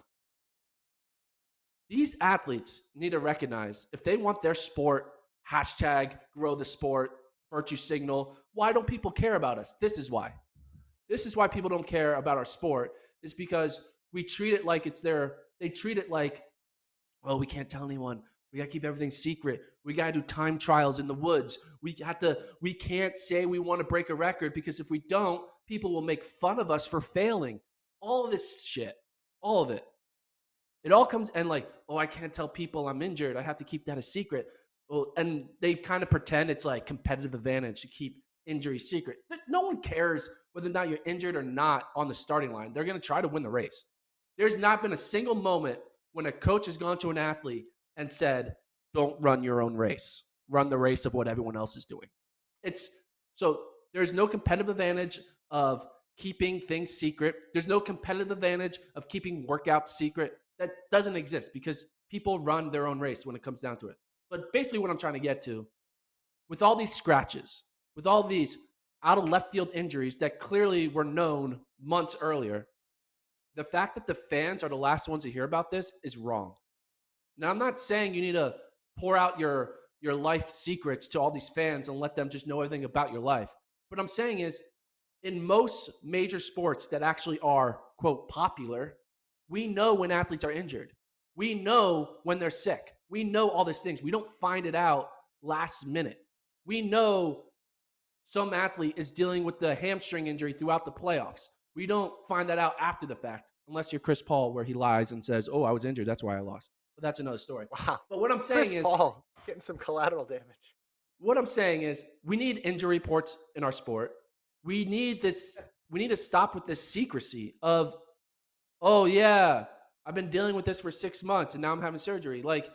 These athletes need to recognize if they want their sport, hashtag grow the sport, virtue signal, why don't people care about us? This is why. This is why people don't care about our sport. It's because we treat it like they treat it like, oh, we can't tell anyone. We got to keep everything secret. We got to do time trials in the woods. We can't say we want to break a record because if we don't, people will make fun of us for failing. All of this shit, all of it. It all comes and like, oh, I can't tell people I'm injured. I have to keep that a secret. Well, and they kind of pretend it's like competitive advantage to keep injury secret. No one cares whether or not you're injured or not on the starting line. They're going to try to win the race. There's not been a single moment when a coach has gone to an athlete and said, don't run your own race. Run the race of what everyone else is doing. So there's no competitive advantage of keeping things secret. There's no competitive advantage of keeping workouts secret. That doesn't exist because people run their own race when it comes down to it. But basically what I'm trying to get to, with all these scratches, with all these out of left field injuries that clearly were known months earlier, the fact that the fans are the last ones to hear about this is wrong. Now, I'm not saying you need to pour out your life secrets to all these fans and let them just know everything about your life. What I'm saying is, in most major sports that actually are, quote, popular, we know when athletes are injured. We know when they're sick. We know all these things. We don't find it out last minute. We know some athlete is dealing with the hamstring injury throughout the playoffs. We don't find that out after the fact, unless you're Chris Paul, where he lies and says, oh, I was injured. That's why I lost. But that's another story. Wow. But what I'm saying Chris is, Paul getting some collateral damage. What I'm saying is we need injury reports in our sport. We need this. We need to stop with this secrecy of, oh yeah, I've been dealing with this for 6 months and now I'm having surgery. Like,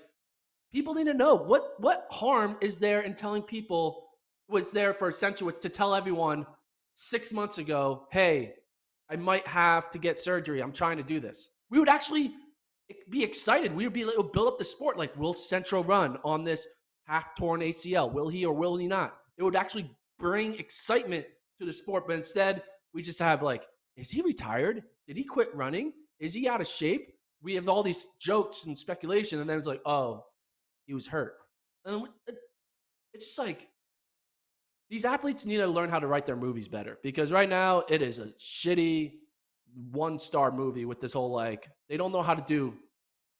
people need to know what harm is there in telling people was there for Centrowitz to tell everyone 6 months ago, hey, I might have to get surgery. I'm trying to do this. We would actually be excited. We would be like, build up the sport. Like, will Centro run on this half-torn ACL? Will he or will he not? It would actually bring excitement to the sport. But instead, we just have like, is he retired? Did he quit running? Is he out of shape? We have all these jokes and speculation. And then it's like, oh, he was hurt. And it's just like, these athletes need to learn how to write their movies better, because right now it is a shitty one-star movie with this whole, like, they don't know how to do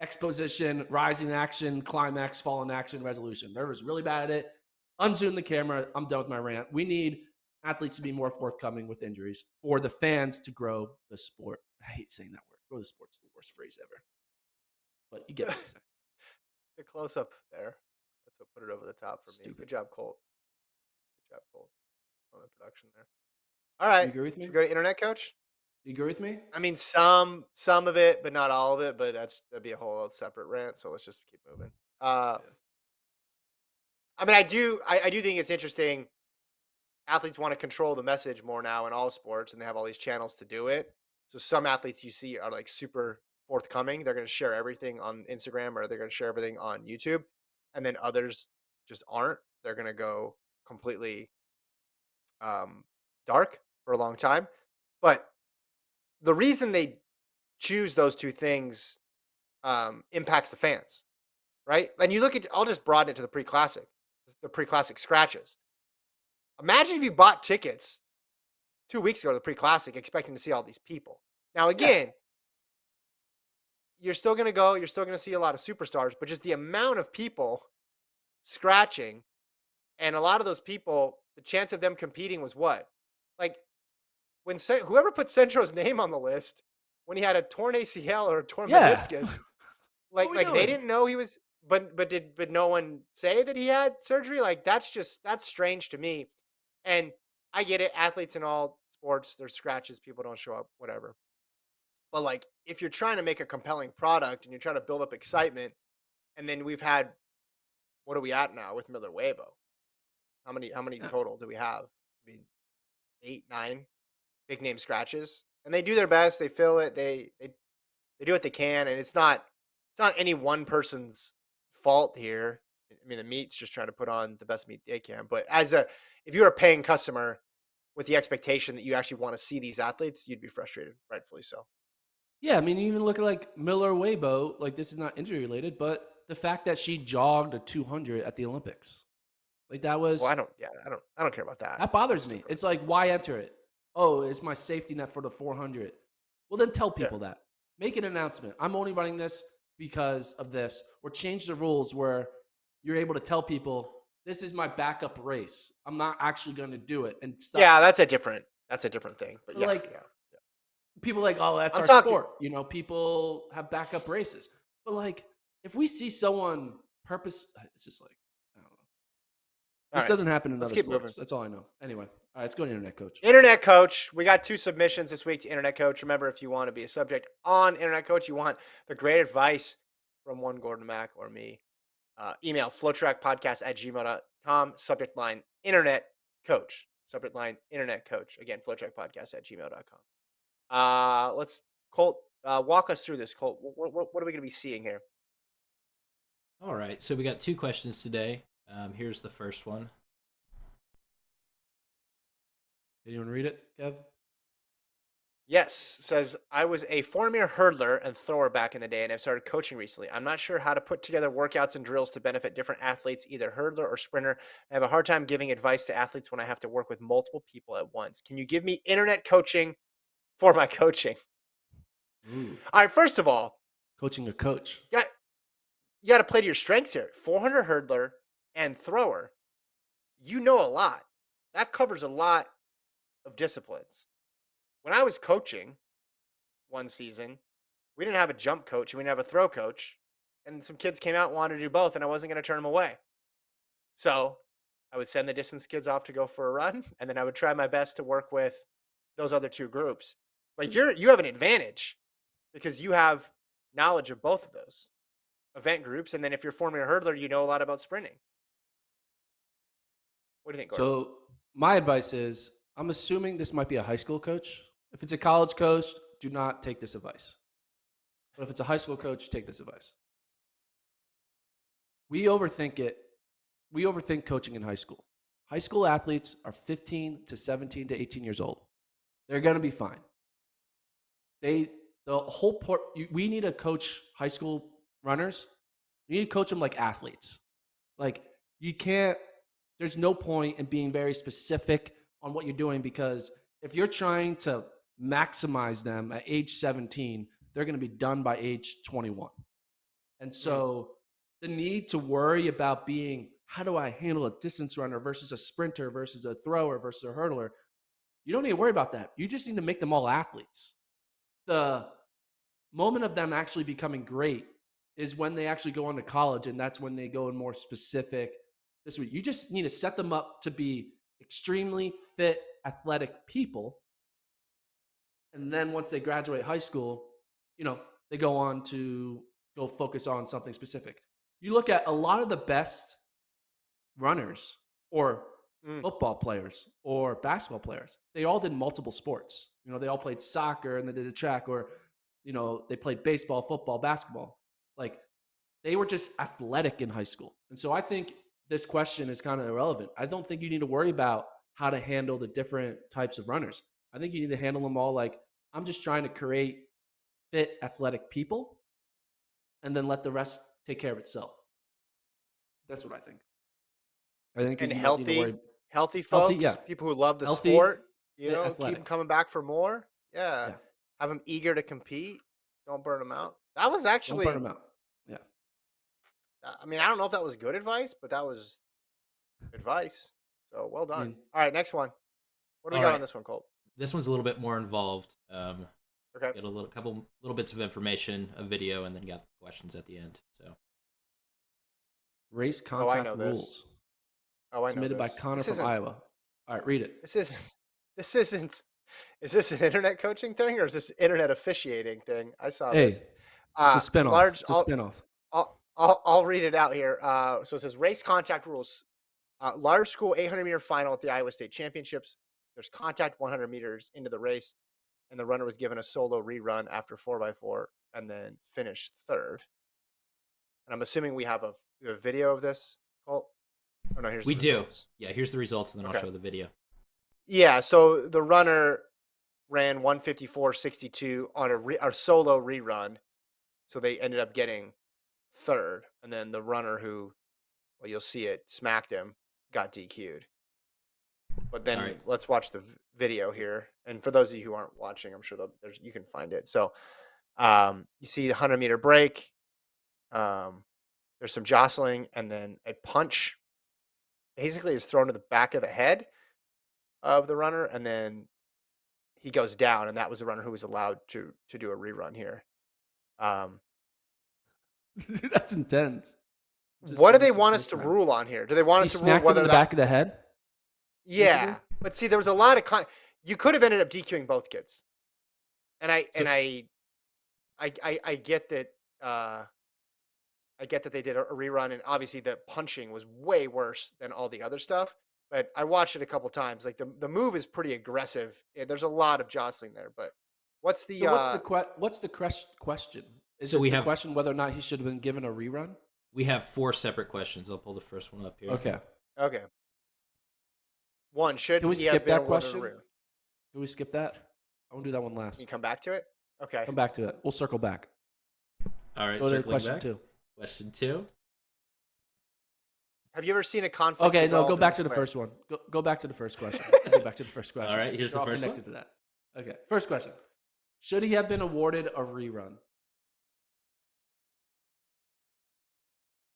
exposition, rising action, climax, fallen action, resolution. They're just really bad at it. Unzoom the camera. I'm done with my rant. We need athletes to be more forthcoming with injuries for the fans to grow the sport. I hate saying that word. Grow the sport's the worst phrase ever. But you get what I'm saying. The close-up there. That's what put it over the top for me. Good job, Colt. Good job, Colt, on the production there. All right. You agree with me? Should we go to Internet Coach? You agree with me? I mean, some of it, but not all of it. But that'd be a whole separate rant. So let's just keep moving. I mean, I do think it's interesting. Athletes want to control the message more now in all sports, and they have all these channels to do it. So some athletes you see are like super forthcoming. They're going to share everything on Instagram, or they're going to share everything on YouTube. And then others just aren't. They're going to go completely dark for a long time. But the reason they choose those two things impacts the fans, right? And you look at, I'll just broaden it to the pre-classic scratches. Imagine if you bought tickets 2 weeks ago to the pre-classic expecting to see all these people. Now, again, you're still going to go, you're still going to see a lot of superstars, but just the amount of people scratching, and a lot of those people, the chance of them competing was what? Like, when whoever put Centro's name on the list, when he had a torn ACL or a torn meniscus, like they didn't know he was, but no one say that he had surgery? Like, that's strange to me. And I get it. Athletes in all sports. There's scratches. People don't show up. Whatever. But like, if you're trying to make a compelling product and you're trying to build up excitement, and then we've had, what are we at now with Miller Weibo? How many Yeah. total do we have? I mean, 8, 9 big name scratches, and they do their best. They fill it. They do what they can, and it's not any one person's fault here. I mean, the meat's just trying to put on the best meat they can. But if you're a paying customer with the expectation that you actually want to see these athletes, you'd be frustrated, rightfully so. Yeah, I mean, you even look at like Miller Weibo, like this is not injury related, but the fact that she jogged a 200 at the Olympics, like that Well, was I don't care about that. that bothers That's me. different. It's like, why enter it? Oh, it's my safety net for the 400. Well, then tell Yeah. people that. Make an announcement. I'm only running this because of this, or change the rules where you're able to tell people this is my backup race. I'm not actually going to do it and stuff. Yeah, that's a different thing. But yeah, Like, yeah. people are like, oh, that's I'm our talking. sport. You know, people have backup races. But like, if we see someone it's just like, I don't know. All This right, doesn't happen in let's other keep sports. moving. That's all I know. Anyway, all right, let's go to Internet Coach. Internet Coach. We got 2 submissions this week to Internet Coach. Remember, if you want to be a subject on Internet Coach, you want the great advice from one Gordon Mack or me, email flotrackpodcast@gmail.com. Subject line Internet Coach. Subject line Internet Coach. Again, flotrackpodcast@gmail.com. Let's Colt walk us through this. Colt, what are we going to be seeing here? All right, so we got 2 questions today. Here's the first one. Anyone read it, Kev? Yes, says I was a former hurdler and thrower back in the day, and I've started coaching recently. I'm not sure how to put together workouts and drills to benefit different athletes, either hurdler or sprinter. I have a hard time giving advice to athletes when I have to work with multiple people at once. Can you give me internet coaching for my coaching? Ooh. All right, first of all, Coaching a coach. you got to play to your strengths here. 400 hurdler and thrower. You know a lot. That covers a lot of disciplines. When I was coaching one season, we didn't have a jump coach and we didn't have a throw coach. And some kids came out and wanted to do both, and I wasn't going to turn them away. So I would send the distance kids off to go for a run, and then I would try my best to work with those other 2 groups. But you have an advantage because you have knowledge of both of those event groups. And then if you're forming a hurdler, you know a lot about sprinting. What do you think, Gordon? So my advice is, I'm assuming this might be a high school coach. If it's a college coach, do not take this advice. But if it's a high school coach, take this advice. We overthink it. We overthink coaching in high school. High school athletes are 15 to 17 to 18 years old. They're going to be fine. We need to coach high school runners. You need to coach them like athletes. Like, you can't, there's no point in being very specific on what you're doing, because if you're trying to maximize them at age 17, they're going to be done by age 21. And so the need to worry about being, how do I handle a distance runner versus a sprinter versus a thrower versus a hurdler? You don't need to worry about that. You just need to make them all athletes. The moment of them actually becoming great is when they actually go on to college, and that's when they go in more specific. This week, you just need to set them up to be extremely fit, athletic people. And then once they graduate high school, they go on to go focus on something specific. You look at a lot of the best runners or football players or basketball players, they all did multiple sports. They all played soccer and they did a track, or, they played baseball, football, basketball. Like, they were just athletic in high school. And so I think this question is kind of irrelevant. I don't think you need to worry about how to handle the different types of runners. I think you need to handle them all like, I'm just trying to create fit, athletic people, and then let the rest take care of itself. That's what I think. And healthy folks, yeah. people who love the Healthy, sport, keep athletic. them coming back for more. Yeah. Have them eager to compete. Don't burn them out. That was actually, don't burn them out. Yeah. I mean, I don't know if that was good advice, but that was advice. So well done. All right, next one. What do we got on this one, Colt? This one's a little bit more involved. Okay. Get a couple bits of information, a video, and then got the questions at the end. So, race contact rules. I know Submitted by Connor from Iowa. All right, read it. This isn't Is this an internet coaching thing or is this internet officiating thing? I saw this. Hey, it's a spinoff. Large. It's a spinoff. I'll read it out here. So it says race contact rules. Large school 800-meter final at the Iowa State Championships. There's contact 100 meters into the race, and the runner was given a solo rerun after 4x4 and then finished third. And I'm assuming we have a video of this, Colt? Oh, no, here's We the do. results. Yeah, here's the results, and then Okay. I'll show the video. Yeah, so the runner ran 154.62 on a solo rerun, so they ended up getting third. And then the runner who, well, you'll see it, smacked him, got DQ'd. But then All right. let's watch the video here. And for those of you who aren't watching, I'm sure you can find it. So you see the 100-meter break. There's some jostling, and then a punch basically is thrown to the back of the head of the runner, and then he goes down, and that was the runner who was allowed to do a rerun here. Dude, that's intense. Just What do seeing they this for want the us first to time. rule on here? Do they want He us to rule smacked him whether in the that? back of the head. Yeah, basically? but see, there was a lot of you could have ended up DQing both kids, and I get that. I get that they did a rerun, and obviously the punching was way worse than all the other stuff. But I watched it a couple times. Like the move is pretty aggressive. There's a lot of jostling there. But what's the So what's the question? Is So it we the have- question whether or not he should have been given a rerun? We have 4 separate questions. I'll pull the first one up here. Okay. okay? One, should Can we he have skip been that awarded a question? rerun? Can we skip that? I want to do that one Can last. you come back to it? Okay. Come back to it. We'll circle back. All right, Go to circling question back. 2. Question 2. Have you ever seen a conflict? Okay, no, resolved go in back this to the way? first one. Go back to the first question. Go back to the first question. All right, here's They're the all first one. connected to that. Okay, first question. Should he have been awarded a rerun?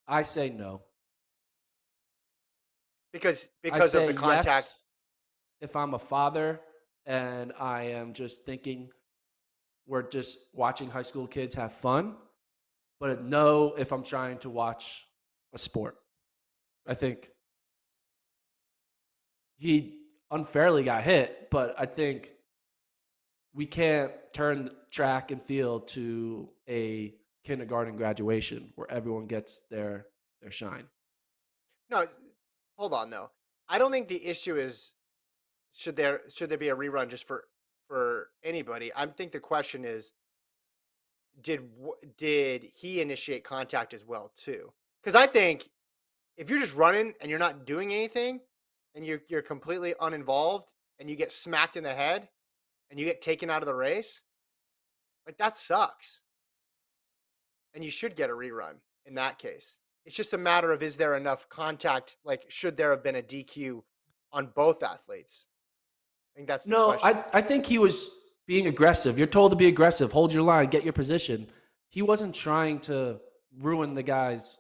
I say no. Because I of say the contact. yes if I'm a father and I am just thinking we're just watching high school kids have fun, but no if I'm trying to watch a sport. I think he unfairly got hit, but I think we can't turn track and field to a kindergarten graduation where everyone gets their shine. No, hold on though. I don't think the issue is should there be a rerun just for anybody. I think the question is did he initiate contact as well too? Because I think if you're just running and you're not doing anything and you're completely uninvolved and you get smacked in the head and you get taken out of the race, like that sucks. And you should get a rerun in that case. It's just a matter of is there enough contact? Like, should there have been a DQ on both athletes? I think that's the No, question. I think he was being aggressive. You're told to be aggressive, hold your line, get your position. He wasn't trying to ruin the guy's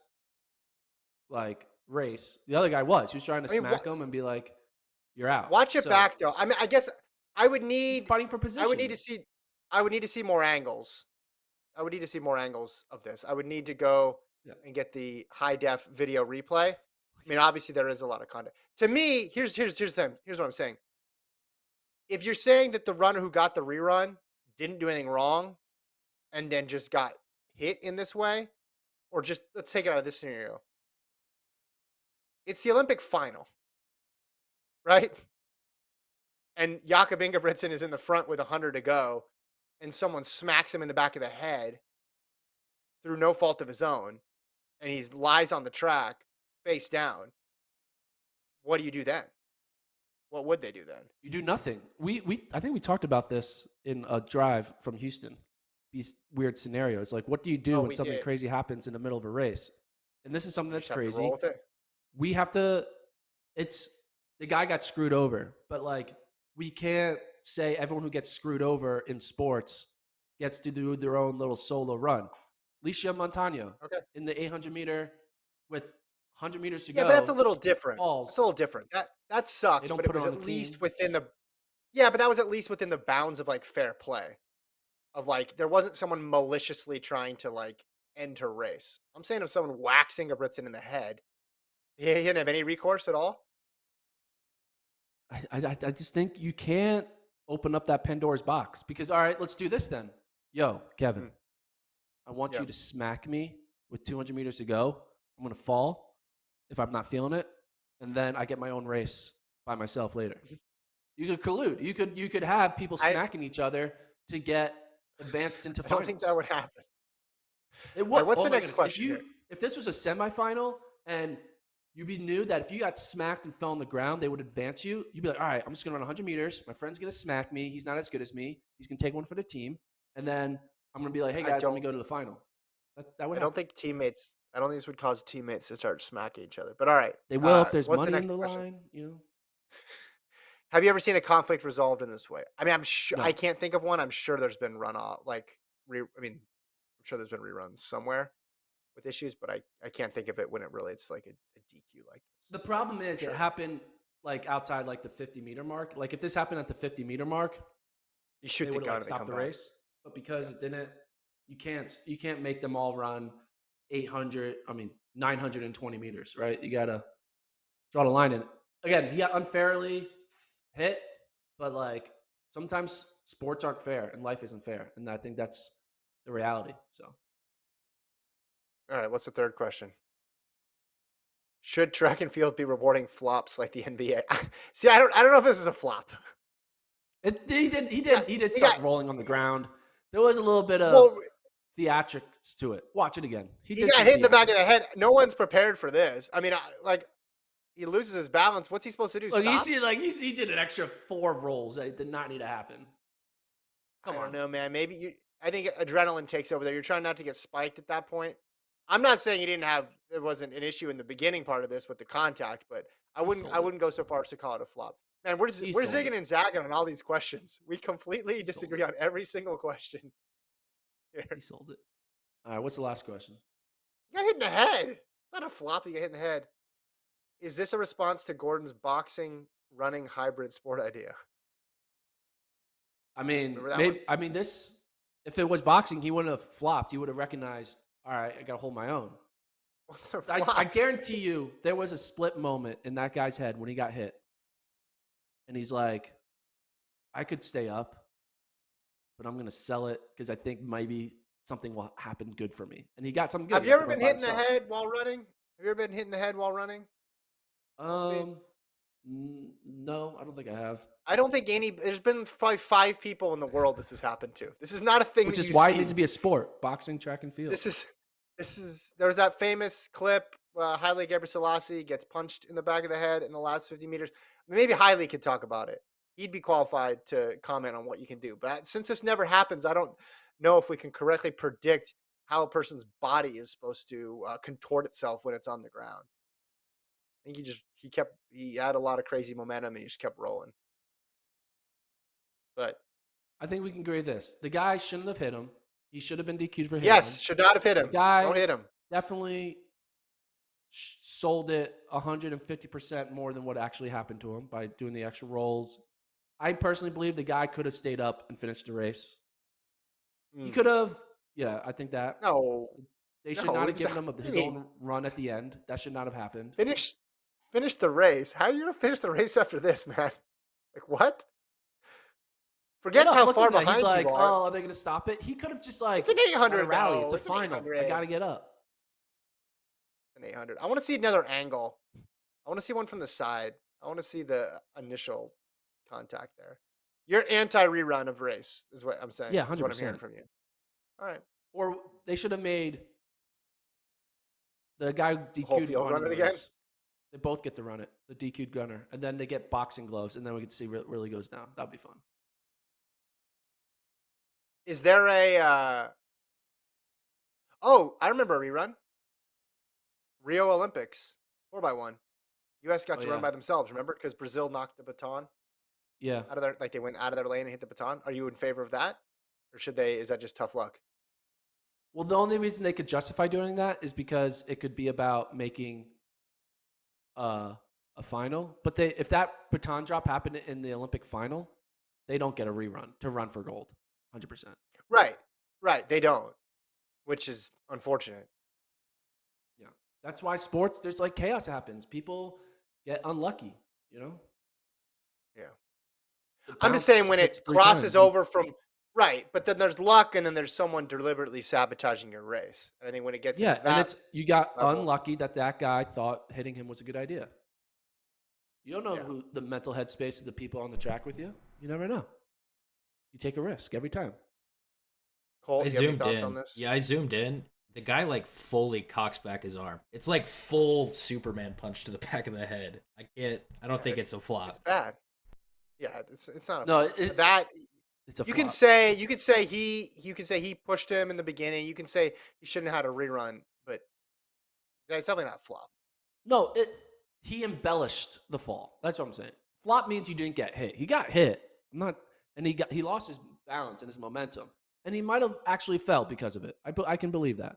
like race. The other guy was. He was trying to smack him and be like, "You're out." Watch it So, back though. I mean, I guess I would He's need fighting for position. I would need to see more angles. I would need to see more angles of this. I would need to go Yeah. and get the high def video replay. I mean, obviously there is a lot of content. To me, here's what I'm saying. If you're saying that the runner who got the rerun didn't do anything wrong and then just got hit in this way, or just let's take it out of this scenario. It's the Olympic final, right? And Jakob Ingebrigtsen is in the front with 100 to go, and someone smacks him in the back of the head through no fault of his own, and he lies on the track face down. What do you do then? What would they do then? You do nothing. I think we talked about this in a drive from Houston. These weird scenarios. Like, what do you do Oh, when we something did. crazy happens in the middle of a race? And this is something You that's just have to crazy. roll with it? We have to. It's the guy got screwed over, but like we can't say everyone who gets screwed over in sports gets to do their own little solo run. Licia Montano in the 800 meter with 100 meters to go. Yeah, but that's a little different. Falls. It's a little different. That sucks, don't but it put was her on at the least team. within the. Yeah, but that was at least within the bounds of like fair play. Of like, there wasn't someone maliciously trying to like end her race. I'm saying if someone whacks Ingebrigtsen in the head, he didn't have any recourse at all. I just think you can't open up that Pandora's box. Because, all right, let's do this then. Yo, Kevin, I want you to smack me with 200 meters to go. I'm going to fall if I'm not feeling it. And then I get my own race by myself later. You could collude. You could have people smacking each other to get advanced into finals. I don't think that would happen. It would. What's the next question? If this was a semifinal and you knew that if you got smacked and fell on the ground, they would advance you, you'd be like, all right, I'm just going to run 100 meters. My friend's going to smack me. He's not as good as me. He's going to take one for the team. And then I'm going to be like, hey, guys, let me go to the final. That would I don't think this would cause teammates to start smacking each other. But all right. They will if there's money in the line, you know. Have you ever seen a conflict resolved in this way? I mean, I'm sure No. I can't think of one. I'm sure there's been I'm sure there's been reruns somewhere with issues, but I can't think of it when it relates like a DQ like this. The problem is it happened like outside like the 50-meter mark. Like if this happened at the 50-meter mark, you shoot the gun and stop the race. But because it didn't, you can't make them all run 920 meters, right? You gotta draw the line in. Again, he got unfairly hit, but like sometimes sports aren't fair and life isn't fair, and I think that's the reality. So, all right, what's the third question? Should track and field be rewarding flops like the NBA? See, I don't know if this is a flop. He did start rolling on the ground. There was a little bit of theatrics to it. Watch it again. He got hit in the back of the head. No one's prepared for this. I mean, he loses his balance. What's he supposed to do? Look, he did an extra 4 rolls that did not need to happen. I don't know, man. I think adrenaline takes over there. You're trying not to get spiked at that point. I'm not saying there wasn't an issue in the beginning part of this with the contact, but I wouldn't go so far as to call it a flop. Man, we're zigging and zagging on all these questions. We completely disagree on every single question. Here. He sold it. All right, what's the last question? You got hit in the head. It's not a flop. You get hit in the head. Is this a response to Gordon's boxing running hybrid sport idea? I mean, if it was boxing, he wouldn't have flopped. He would have recognized, all right, I got to hold my own. I guarantee you there was a split moment in that guy's head when he got hit. And he's like, I could stay up, but I'm going to sell it because I think maybe something will happen good for me. And he got something good. Have you ever been hit in the head while running? Have you ever been hit in the head while running? No, I don't think I have. I don't think there's been probably 5 people in the world this has happened to. This is not a thing. Which is why it needs to be a sport: boxing, track, and field. There's that famous clip. Haile Gebrselassie gets punched in the back of the head in the last 50 meters. Maybe Haile could talk about it. He'd be qualified to comment on what you can do. But since this never happens, I don't know if we can correctly predict how a person's body is supposed to contort itself when it's on the ground. I think he had a lot of crazy momentum and he just kept rolling. But I think we can agree this. The guy shouldn't have hit him. He should have been DQ'd for hitting him. Yes, should not have hit him. The guy don't hit him. Definitely sold it 150% more than what actually happened to him by doing the extra rolls. I personally believe the guy could have stayed up and finished the race. He could have. Yeah, I think that. No. They should not have given him his own run at the end. That should not have happened. Finish the race. How are you going to finish the race after this, man? Like, what? Forget how far behind he's like, you are. Oh, are they going to stop it? He could have just like, it's an 800 rally. Though. It's a final. I got to get up. An 800. I want to see another angle. I want to see one from the side. I want to see the initial contact there. You're anti-rerun of race, is what I'm saying. Yeah, 100%. That's what I'm hearing from you. All right. Or they should have made the guy DQ'd whole field run it again. They both get to run it, the DQ'd gunner, and then they get boxing gloves, and then we can see where it really goes down. That'd be fun. Is there a? I remember a rerun. Rio Olympics, 4x1. U.S. got to run by themselves. Remember, because Brazil knocked the baton. Yeah. Out of their they went out of their lane and hit the baton. Are you in favor of that, or should they? Is that just tough luck? Well, the only reason they could justify doing that is because it could be about making a final. But if that baton drop happened in the Olympic final, they don't get a rerun to run for gold. 100%. Right. They don't, which is unfortunate. Yeah. That's why sports, there's like chaos happens. People get unlucky, you know? Yeah. The I'm just saying bounce when hits it 3 crosses times. over from right, but then there's luck, and then there's someone deliberately sabotaging your race. And I think when it gets into Yeah, and that it's you got level, unlucky that guy thought hitting him was a good idea. You don't know yeah. who the mental headspace of the people on the track with you. You never know. You take a risk every time. Colt, I you have any zoomed thoughts on in. this? Yeah, I zoomed in. The guy like fully cocks back his arm. It's like full Superman punch to the back of the head. I don't Yeah, think it's a flop. it's bad. Yeah, it's not a No, flop. That it's a you can flop. say he pushed him in the beginning. You can say he shouldn't have had a rerun, but it's definitely not a flop. No, he embellished the fall. That's what I'm saying. Flop means you didn't get hit. He got hit. And he lost his balance and his momentum, and he might have actually fell because of it. I can believe that.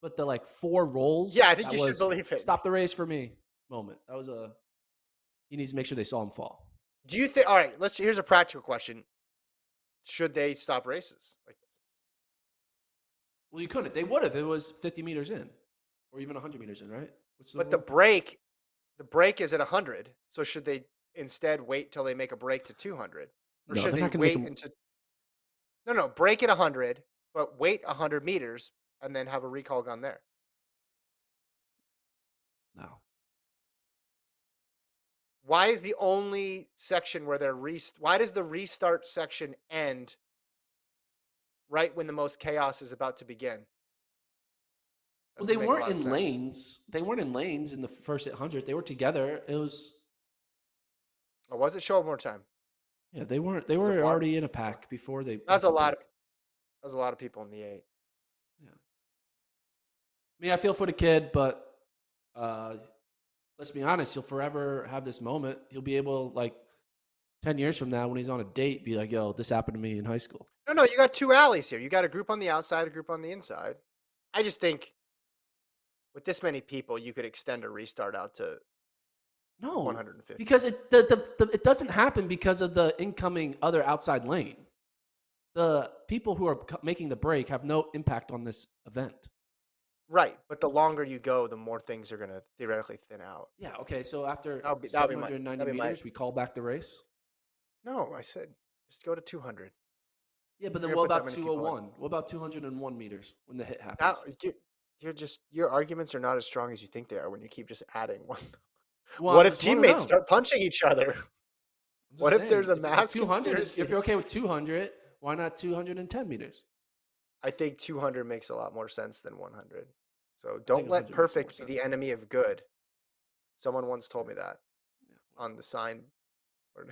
But the like 4 rolls, Yeah, I think that you should was believe it. stop the race for me moment. That was he needs to make sure they saw him fall. Do you think? All right, here's a practical question: should they stop races like this? Well, you couldn't. They would have. It was 50 meters in, or even 100 meters in, right? What's the But the rule? break is at 100. So should they instead wait till they make a break to 200, or No, should they're they not going to make wait him. until no break at 100, but wait 100 meters and then have a recall gun there? No. Why is the only section where why does the restart section end right when the most chaos is about to begin? That Well, they doesn't make a weren't lot of in sense. lanes. They weren't in lanes in the first 100. They were together. It was. Or was it? Show one more time. Yeah, they weren't. They Was it were one? already in a pack before they. That's hit a the lot. break. That was a lot of people in the 8. Yeah. I mean, I feel for the kid, but let's be honest. He'll forever have this moment. He'll be able, like, 10 years from now, when he's on a date, be like, "Yo, this happened to me in high school." No, you got 2 alleys here. You got a group on the outside, a group on the inside. I just think with this many people, you could extend a restart out to No, 150. because it doesn't happen because of the incoming other outside lane. The people who are making the break have no impact on this event. Right, but the longer you go, the more things are going to theoretically thin out. Yeah. Okay. So after That'll be 790 that'll be my meters, we call back the race. No, I said just go to 200. Yeah, but You're then gonna what put that about many people in. 201? What about 201 meters when the hit That happens? your arguments are not as strong as you think they are when you keep just adding one. Well, What I if just want to teammates know. start punching each other? I'm What just if there's saying, a if mass 200 conspiracy? if you're okay with 200, why not 210 meters? I think 200 makes a lot more sense than 100. So I think don't let 100 makes more perfect be the sense. enemy of good. Someone once told me that Yeah, on the sign. that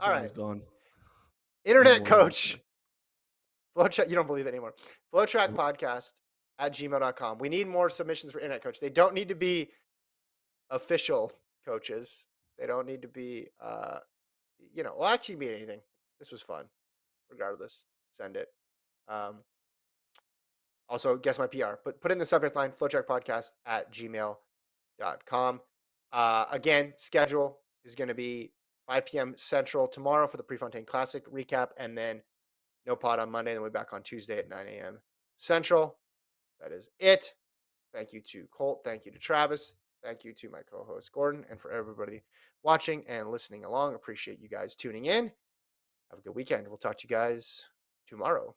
All sign right, is gone. internet No more of that coach. sign. FloTrack, you don't believe it anymore. FloTrack Nope. podcast at gmail.com. We need more submissions for internet coach. They don't need to be official coaches. They don't need to be, well, actually be anything. This was fun. Regardless, send it. Also, guess my PR. But put in the subject line, FloTrack podcast at gmail.com. Again, schedule is going to be 5 p.m. Central tomorrow for the Prefontaine Classic recap, and then no pod on Monday. Then we'll be back on Tuesday at 9 a.m. Central. That is it. Thank you to Colt. Thank you to Travis. Thank you to my co-host Gordon, and for everybody watching and listening along. Appreciate you guys tuning in. Have a good weekend. We'll talk to you guys tomorrow.